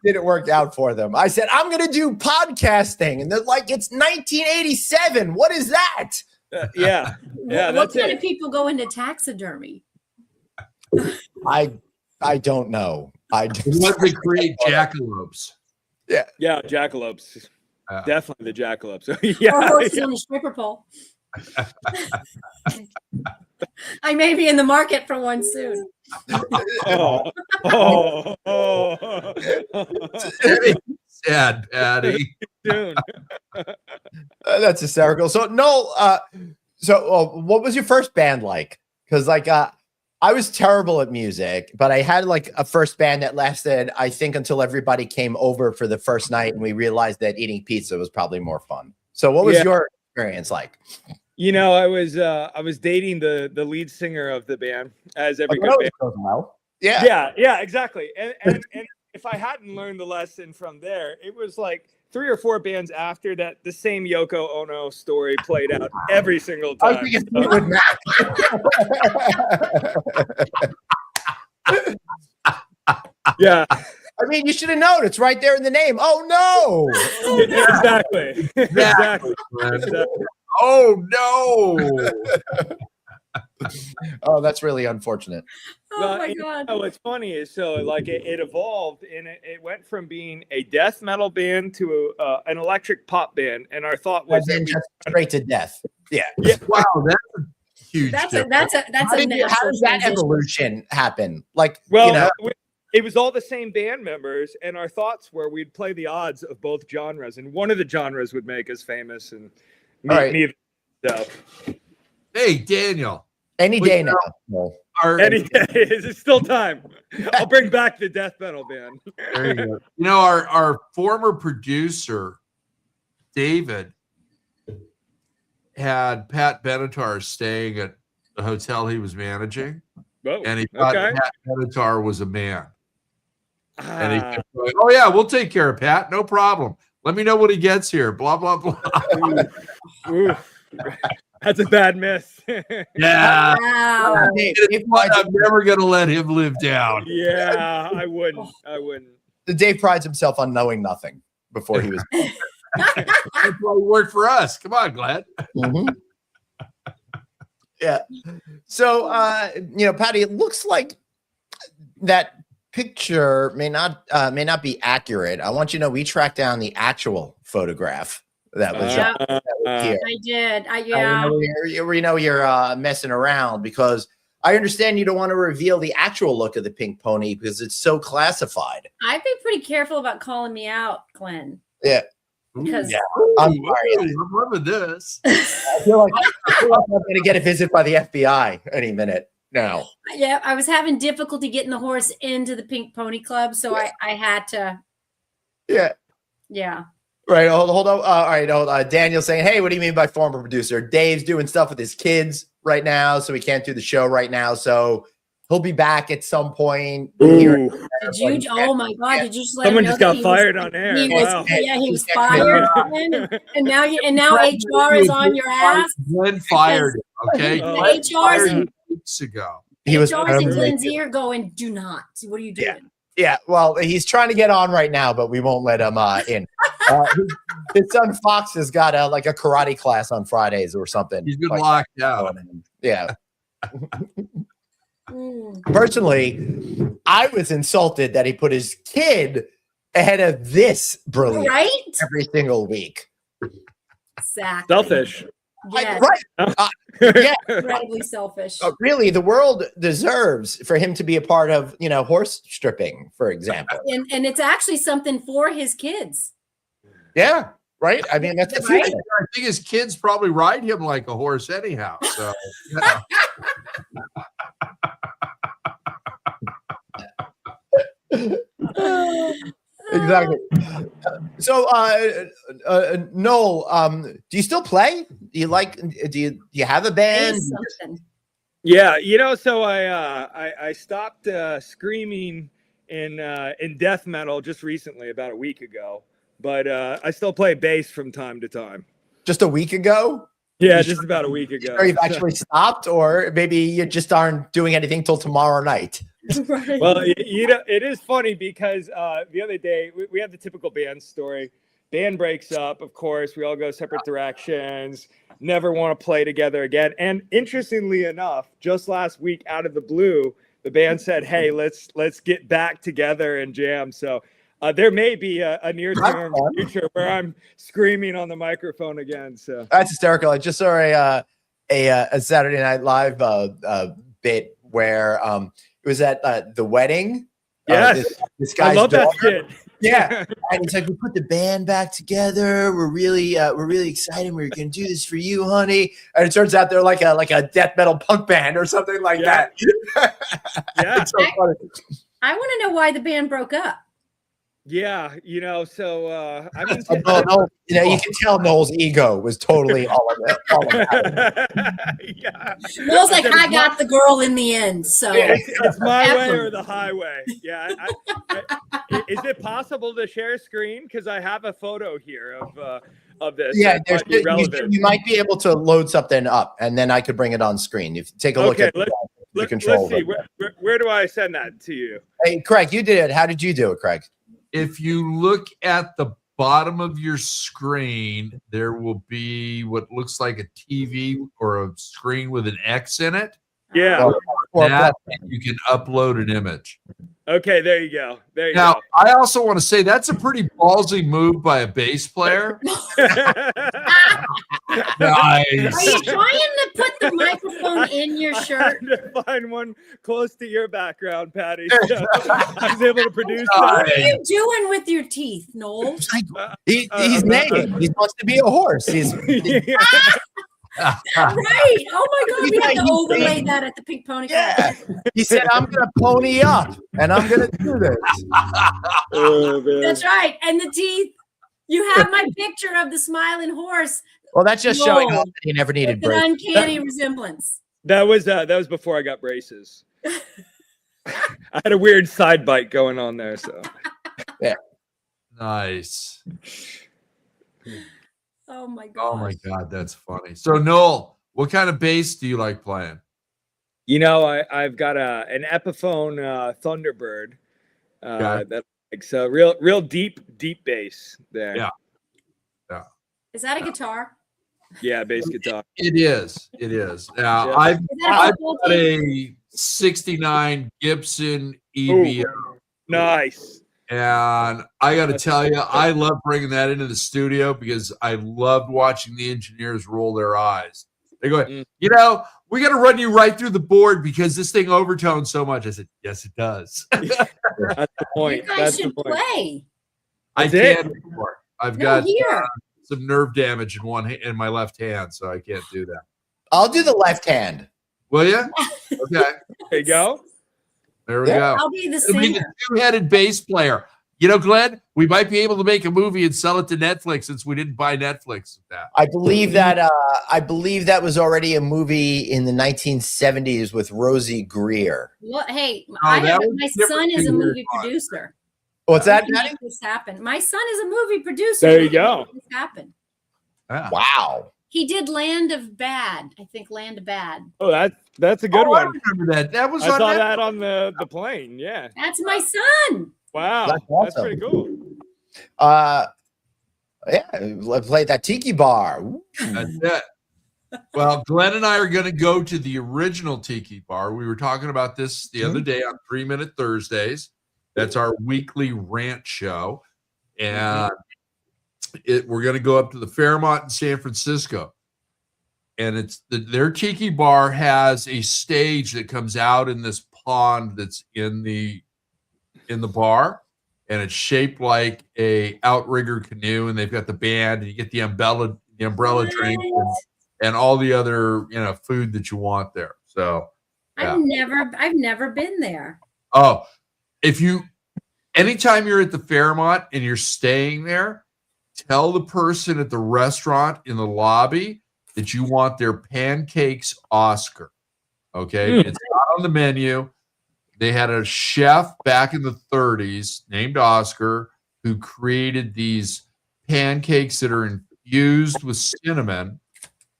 didn't work out for them. I said, I'm going to do podcasting. And they're like, it's 1987. What is that? Yeah. What kind of people go into taxidermy? I don't know. I want to create jackalopes. Yeah, jackalopes. Definitely the jackalopes. Or horses on a stripper pole. I may be in the market for one soon. Sad, Patty. That's hysterical. So Noel, what was your first band like? Because I was terrible at music, but I had like a first band that lasted, I think, until everybody came over for the first night and we realized that eating pizza was probably more fun. So what was your experience like? I was dating the lead singer of the band, as every good band. Well. Yeah, exactly. And if I hadn't learned the lesson from there, it was like 3 or 4 bands after that, the same Yoko Ono story played out every single time. I was thinking Fleetwood Mac. Yeah. I mean, you should have known. It's right there in the name. Oh, no. Exactly. Oh, no. Oh, that's really unfortunate. Oh, my God. What's funny is it evolved and it went from being a death metal band to an electric pop band. And our thought was straight to death. Yeah. Wow. That's a huge That's difference. How does that evolution happen? It was all the same band members, and our thoughts were we'd play the odds of both genres, and one of the genres would make us famous, and neither. So. Hey, Daniel. Any day now. Any day. It's still time. I'll bring back the death metal band. There you go. Our former producer, David, had Pat Benatar staying at the hotel he was managing, and he thought Pat Benatar was a man. And he kept going, oh, yeah, we'll take care of Pat. No problem. Let me know when he gets here. Blah, blah, blah. Ooh. That's a bad miss. Yeah. Wow. I'm never going to let him live down. Yeah, I wouldn't. Dave prides himself on knowing nothing before he was. That's why he worked for us. Come on, Glenn. Mm-hmm. Yeah. So, Patty, it looks like that picture may not be accurate. I want you to know we tracked down the actual photograph that was here. I did. You're messing around because I understand you don't want to reveal the actual look of the pink pony because it's so classified. I'd be pretty careful about calling me out, Glenn. Yeah. Because I'm loving this. I feel like I'm going to get a visit by the FBI any minute now. Yeah, I was having difficulty getting the horse into the Pink Pony Club, so I had to. Yeah. Yeah. Right. Hold on. All right. Hold on. Daniel's saying, hey, what do you mean by former producer? Dave's doing stuff with his kids right now, so he can't do the show right now. So he'll be back at some point. Ooh. Did you? Oh my God! Did you just let Someone him know just that got he fired was, on air. He Wow. was, yeah, he was fired, and now HR is on your ass. Glenn fired him. Okay, Oh, Glenn HR's fired in, him weeks ago. He was HR's in Glenn's ear going, "Do not. What are you doing?" Yeah, well, he's trying to get on right now, but we won't let him in. His son Fox has got like a karate class on Fridays or something. He's been like locked out. Yeah. Personally, I was insulted that he put his kid ahead of this brilliant Right? every single week. Exactly. Selfish. Yes. Yeah. Incredibly selfish. Really, the world deserves for him to be a part of, horse stripping, for example. And it's actually something for his kids. Yeah. Right. I mean, that's the Right? future. I think his kids probably ride him like a horse anyhow. So, Exactly. So, Noel, do you still play? Do you have a band? Is something. Yeah, so I stopped screaming in death metal just recently, about a week ago. But I still play bass from time to time. Just a week ago? Yeah, just about a week ago. Or you've actually stopped, or maybe you just aren't doing anything till tomorrow night. Right. Well, it is funny because the other day we have the typical band story. Band breaks up, of course. We all go separate directions. Never want to play together again. And interestingly enough, just last week, out of the blue, the band said, "Hey, let's get back together and jam." So there may be a near-term future where I'm screaming on the microphone again. So That's hysterical. I just saw a Saturday Night Live bit where it was at the wedding. Yes, this guy's I love that daughter. skit. Yeah, and he's like, "We put the band back together. We're really excited. We're gonna do this for you, honey." And it turns out they're like a death metal punk band or something like that. Yeah. It's so funny. I want to know why the band broke up. Yeah, so I've been Noel, you can tell Noel's ego was totally all of it. yeah. Noel's like, I got the girl in the end. So It's my way or the highway. Yeah. Is it possible to share a screen? Because I have a photo here of this. Yeah, that might be relevant. you might be able to load something up, and then I could bring it on screen. If you take a look at the control. Let's see. Where do I send that to you? Hey, Craig, you did it. How did you do it, Craig? if you look at the bottom of your screen, there will be what looks like a TV or a screen with an X in it. Yeah. That, you can upload an image. Okay, there you go. There you Now, go. I also want to say that's a pretty ballsy move by a bass player. Nice. Are you trying to put the microphone in your shirt? To find one close to your background, Patty. So I was able to produce What that. are you doing with your teeth, Noel? He's nagging. He wants to be a horse. He's Right. Oh my God. We have to overlay that at the pink pony. yeah. He said, "I'm gonna pony up and I'm gonna do this." Oh, man. That's right. And the teeth. You have my picture of the smiling horse. Well, that's just showing No. off that he never needed It's an braces. uncanny resemblance. That was before I got braces. I had a weird side bite going on there. So Nice. Oh my God. Oh my God, that's funny. So Noel, what kind of bass do you like playing? you know, I've got an Epiphone Thunderbird. Okay. That like so real deep bass there. Yeah. Is that a guitar? Yeah, bass guitar. It is. It is. Now Yeah. I've Is that a I've football got team? a '69 Gibson EBO, Nice. and I got to tell you, I love bringing that into the studio because I loved watching the engineers roll their eyes. They go, Mm. you know, we got to run you right through the board because this thing overtones so much. I said, yes, it does. That's the You point. guys That's the should point. play. I That's it. can't anymore. I've No, got here. some nerve damage in my left hand, so I can't do that. I'll do the left hand. Will you? Okay, There you go. there we Yeah. go. I'll be the It'll be the singer. two-headed bass player. You know, Glenn, we might be able to make a movie and sell it to Netflix since we didn't buy Netflix with that. I believe that was already a movie in the 1970s with Rosie Greer. Well, hey, Oh, my that was son is a different. movie producer. What's that, We can Daddy? make this happen. My son is a movie producer. There you We can go. make this happen. Yeah. Wow. He did Land of Bad. I think Land of Bad. Oh, that's a good Oh, I one. remember that. That was I on saw Netflix. that on the plane. Yeah. That's my son. Wow. That's That's awesome. pretty cool. Yeah, I played that tiki bar. Ooh. That's it. Well, Glenn and I are going to go to the original Tiki Bar. We were talking about this the other day on 3 Minute Thursdays. That's our weekly rant show. And we're going to go up to the Fairmont in San Francisco. And it's their Tiki Bar has a stage that comes out in this pond that's in the bar. And it's shaped like a outrigger canoe. And they've got the band, and you get the umbrella drink and all the other, food that you want there. So yeah. I've never been there. Oh, anytime you're at the Fairmont and you're staying there, tell the person at the restaurant in the lobby that you want their pancakes Oscar. Okay. It's not on the menu. They had a chef back in the 30s named Oscar who created these pancakes that are infused with cinnamon,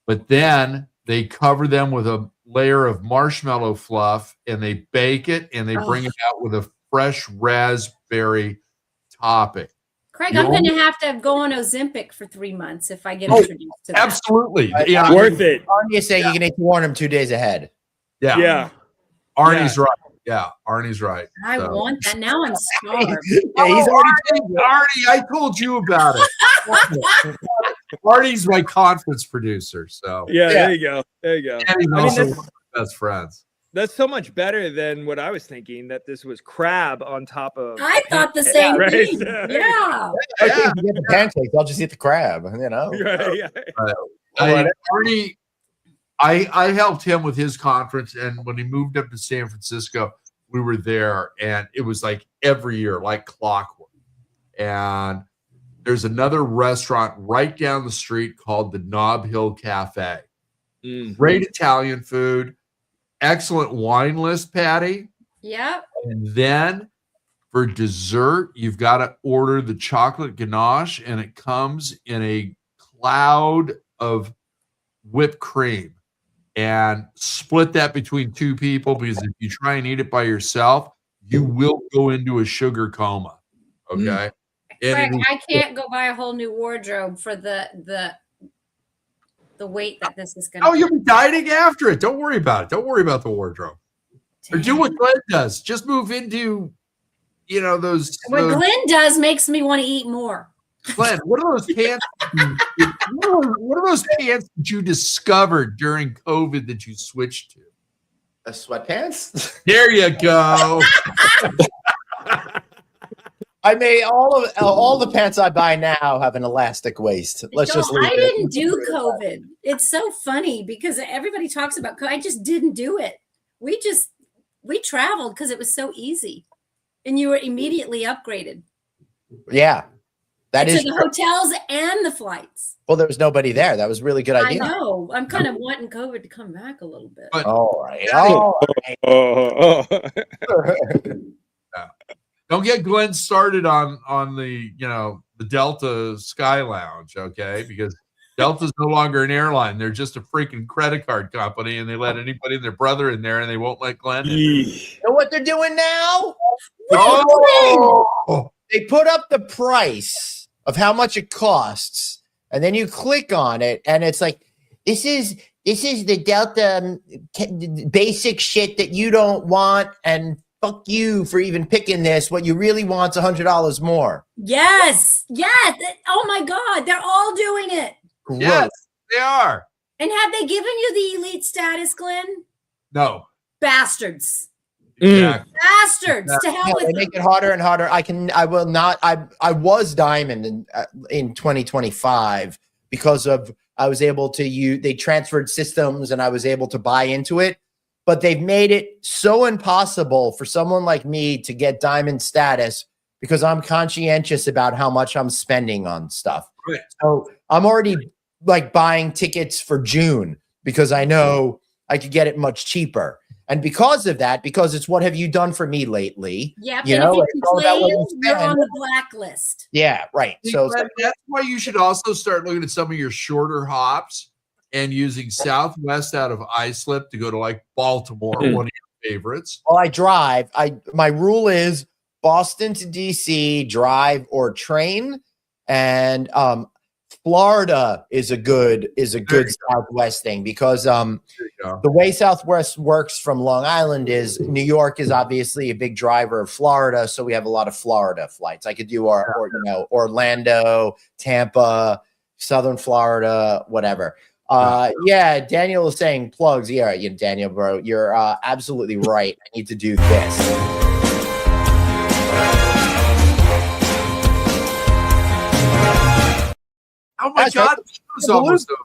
but then they cover them with a layer of marshmallow fluff and they bake it and they bring it out with a fresh raspberry topping. Craig, I'm going to have to go on Ozempic for 3 months if I get introduced to that. Absolutely. Worth it. You say you can warn him 2 days ahead. Yeah. Yeah. Arnie's right. Yeah, Arnie's right. I want that. Now I'm starved. Yeah, he's already Arnie, I told you about it. Arnie's my conference producer. So Yeah, there you go. There you go. and he's I mean, also that's- one of my best friends. That's so much better than what I was thinking, that this was crab on top of. I thought the same Right? thing. Yeah. I think if you get the pancakes, I'll just eat the crab. Right, yeah. Arnie, I helped him with his conference, and when he moved up to San Francisco, we were there, and it was like every year, like clockwork. And there's another restaurant right down the street called the Nob Hill Cafe. Great Italian food, excellent wine list, Patty. Yep. And then for dessert, you've got to order the chocolate ganache, and it comes in a cloud of whipped cream. And split that between two people, because if you try and eat it by yourself, you will go into a sugar coma. Okay. Craig, I can't go buy a whole new wardrobe for the weight that this is going to. Oh, you'll be dieting after it. Don't worry about it. Don't worry about the wardrobe. Or do what Glenn does. Just move into, those. What Glenn does makes me want to eat more. Glenn, what are those pants? What are those pants that you discovered during COVID that you switched to? Sweatpants. There you go. I made all the pants I buy now have an elastic waist. Let's just leave I it. didn't do COVID. It's so funny because everybody talks about COVID. I just didn't do it. We traveled because it was so easy, and you were immediately upgraded. Yeah, that to is the true. hotels and the flights. Well, there was nobody there. That was a really good idea. I know. I'm kind of wanting COVID to come back a little bit. But- All right. All right. Don't get Glenn started on the the Delta Sky Lounge, okay? Because Delta's no longer an airline; they're just a freaking credit card company, and they let anybody and their brother in there, and they won't let Glenn in. You know what they're doing now? Oh, They put up the price of how much it costs, and then you click on it, and it's like, this is the Delta basic shit that you don't want, and fuck you for even picking this. What you really want is $100 more. Yes. Yes. Oh my God. They're all doing it. yes, they are. And have they given you the elite status, Glenn? No, Bastards. exactly. Bastards. To hell Yeah, with they them. make it harder and harder. I will not. I was diamond in 2025 because of I was able to use. They transferred systems and I was able to buy into it. But they've made it so impossible for someone like me to get diamond status because I'm conscientious about how much I'm spending on stuff. Right. So I'm already like buying tickets for June because I know I could get it much cheaper. And because of that, because it's what have you done for me lately? Yep. You And know, if it's you all about what complain, you you're spend. on the blacklist. Yeah, right. So that's why you should also start looking at some of your shorter hops and using Southwest out of Islip to go to like Baltimore, one of your favorites. well, I drive. My rule is Boston to DC, drive or train. And Florida is a good Southwest thing because the way Southwest works from Long Island is New York is obviously a big driver of Florida, so we have a lot of Florida flights. I could do Orlando, Tampa, Southern Florida, whatever. Yeah, Daniel is saying plugs. Yeah, Daniel, bro, you're absolutely right. I need to do this. Oh my God, it was almost over.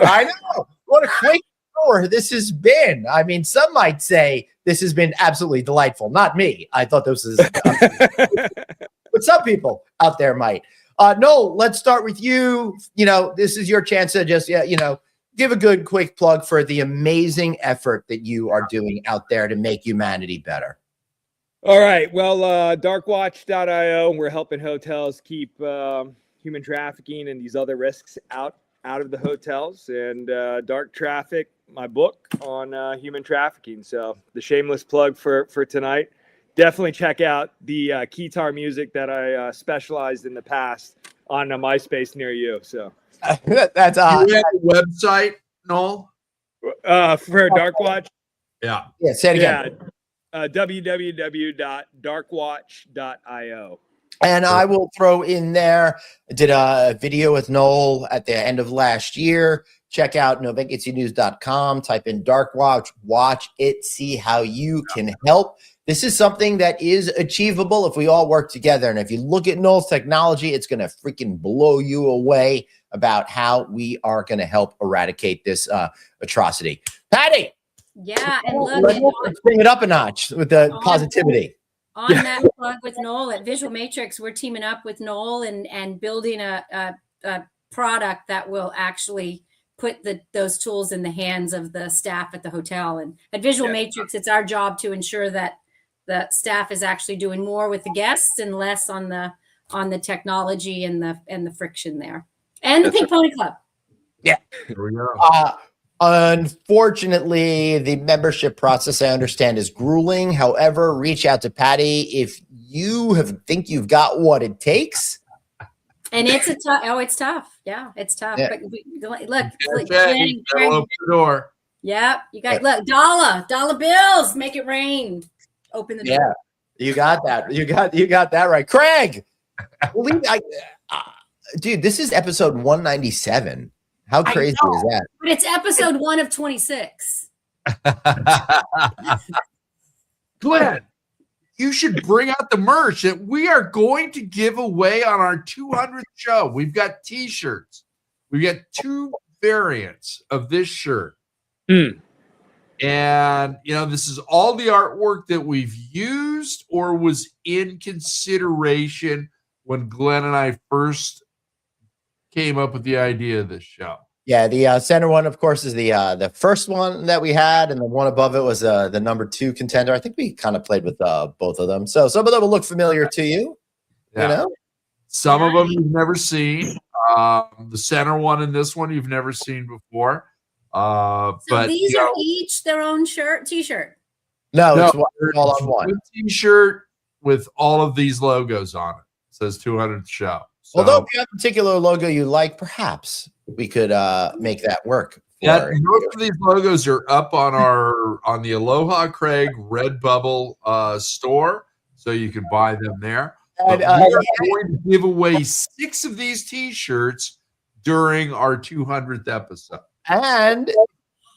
I know. What a quick hour this has been. I mean, some might say this has been absolutely delightful. Not me. I thought this was, but some people out there might. Noel, let's start with you. This is your chance to just, give a good quick plug for the amazing effort that you are doing out there to make humanity better. All right. Well, Darkwatch.io, we're helping hotels keep human trafficking and these other risks out of the hotels. And Dark Traffic, my book on human trafficking. So the shameless plug for tonight. Definitely check out the keytar music that I specialized in the past on a MySpace near you. So that's you have a website, Noel? For Darkwatch. Yeah. Say it again. www.darkwatch.io. And I will throw in there, I did a video with Noel at the end of last year. Check out novacancynews.com, type in Darkwatch, watch it, see how you can help. This is something that is achievable if we all work together. And if you look at Noel's technology, it's going to freaking blow you away about how we are going to help eradicate this atrocity. Patty! Yeah, and let's bring it up a notch with the positivity. On that plug with Noel at Visual Matrix, we're teaming up with Noel and building a product that will actually put those tools in the hands of the staff at the hotel. And at Visual Matrix, it's our job to ensure that the staff is actually doing more with the guests and less on the technology and the friction there. And the Pink Pony Club. Yeah. Here we go. Unfortunately, the membership process, I understand, is grueling. However, reach out to Patty if you think you've got what it takes. And it's it's tough. Yeah, it's tough. Yeah. But look, Open the door. Yeah, you got dollar bills, make it rain. Open the door. Yeah, you got that. You got that right, Craig. Dude, this is episode 197. How crazy is that? But it's episode 1 of 26. Glenn, you should bring out the merch that we are going to give away on our 200th show. We've got t-shirts. We've got 2 variants of this shirt. And, this is all the artwork that we've used or was in consideration when Glenn and I first came up with the idea of this show. Yeah, the center one, of course, is the first one that we had, and the one above it was the number 2 contender. I think we kind of played with both of them, so some of them will look familiar to you. Yeah. Some of them you've never seen. The center one and this one you've never seen before. So but these are each their own t-shirt. No, it's all on one t-shirt with all of these logos on it. It says 200th show. So, although if you have a particular logo you like, perhaps we could make that work. Most of these logos are up on the Aloha Craig Redbubble store, so you can buy them there. And, we are going to give away 6 of these t-shirts during our 200th episode. And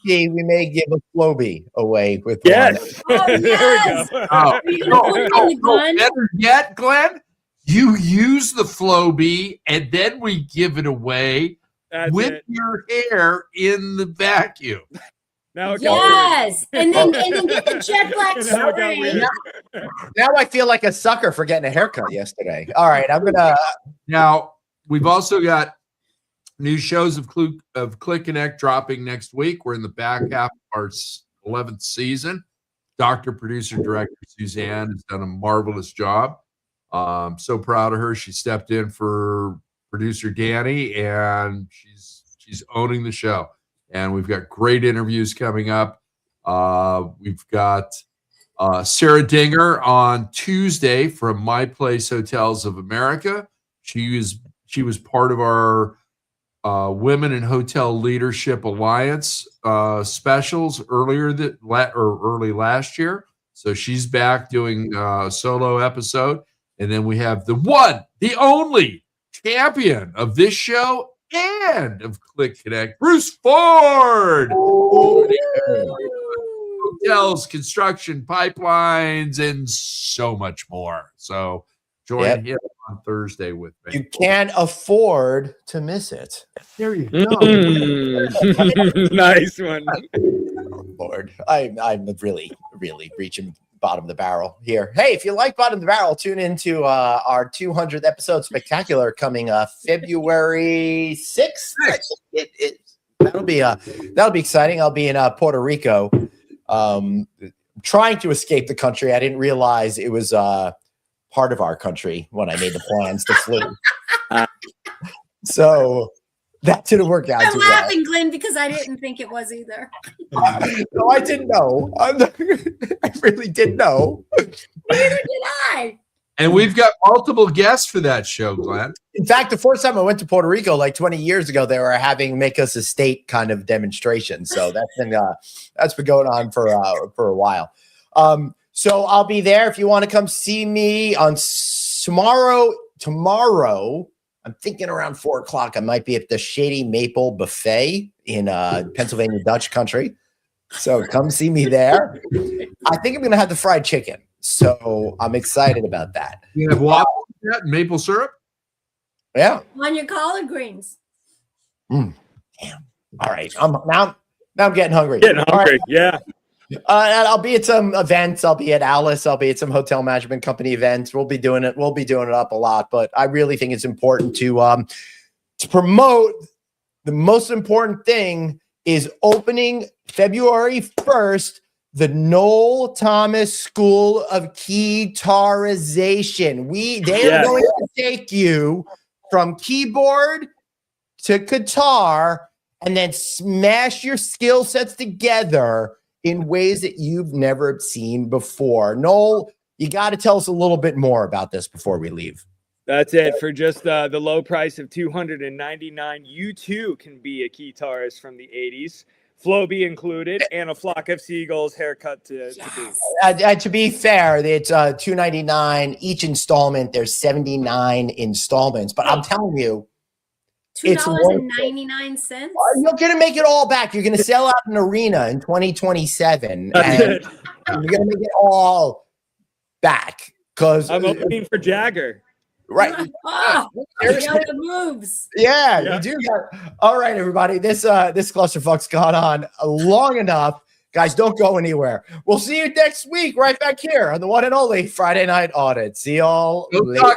we may give a Flowbee away with one. Oh, yes. There we go. Better yet, Glenn, you use the Flowbee and then we give it away with your hair in the vacuum. Now it got Yes, and then get the jet black weird. Now it got spray. weird. Now I feel like a sucker for getting a haircut yesterday. All right, I'm gonna. Now we've also got new shows of Click Connect dropping next week. We're in the back half of our 11th season. Doctor Producer Director Suzanne has done a marvelous job. So proud of her. She stepped in for producer Danny, and she's owning the show. And we've got great interviews coming up. We've got Sarah Dinger on Tuesday from My Place Hotels of America. She was part of our Women in Hotel Leadership Alliance specials early last year. So she's back doing a solo episode. And then we have the one, the only champion of this show and of Click Connect, Bruce Ford. Hotels, construction, pipelines, and so much more. So join him on Thursday with me. You can't afford to miss it. There you go. Nice one. Oh, Lord, I'm really reaching bottom of the barrel here. Hey, if you like bottom of the barrel, tune into our 200th episode spectacular coming February 6th. That'll be exciting. I'll be in Puerto Rico, trying to escape the country. I didn't realize it was part of our country when I made the plans to flee. So that didn't work out I'm too well. laughing, Glenn, because I didn't think it was either. No, I didn't know. I really didn't know. Neither did I. And we've got multiple guests for that show, Glenn. In fact, the first time I went to Puerto Rico, like 20 years ago, they were having make us a state kind of demonstration. So that's been going on for a while. So I'll be there if you want to come see me on tomorrow. I'm thinking around 4:00. I might be at the Shady Maple Buffet in Pennsylvania Dutch country. So come see me there. I think I'm going to have the fried chicken. So I'm excited about that. You have waffles yet? Maple syrup? Yeah. On your collard greens. Damn. All right. Now I'm getting hungry. Getting All hungry. right. Yeah. And I'll be at some events. I'll be at Alice. I'll be at some hotel management company events. We'll be doing it up a lot. But I really think it's important to promote. The most important thing is opening February 1st, the Noel Thomas School of Keytarization. They are going to take you from keyboard to guitar and then smash your skill sets together in ways that you've never seen before. Noel, you got to tell us a little bit more about this before we leave. That's it. For just the low price of $299, you too can be a guitarist from the 80s. Floby included, and a flock of seagulls haircut to boot. To be fair, it's $299 each installment. There's 79 installments, but I'm telling you, $2.99. You're gonna make it all back. You're gonna sell out an arena in 2027, and you're gonna make it all back because I'm opening for Jagger. Right. The moves. Yeah, you do. All right, everybody. This clusterfuck's gone on long enough. Guys, don't go anywhere. We'll see you next week right back here on the one and only Friday Night Audit. See y'all later.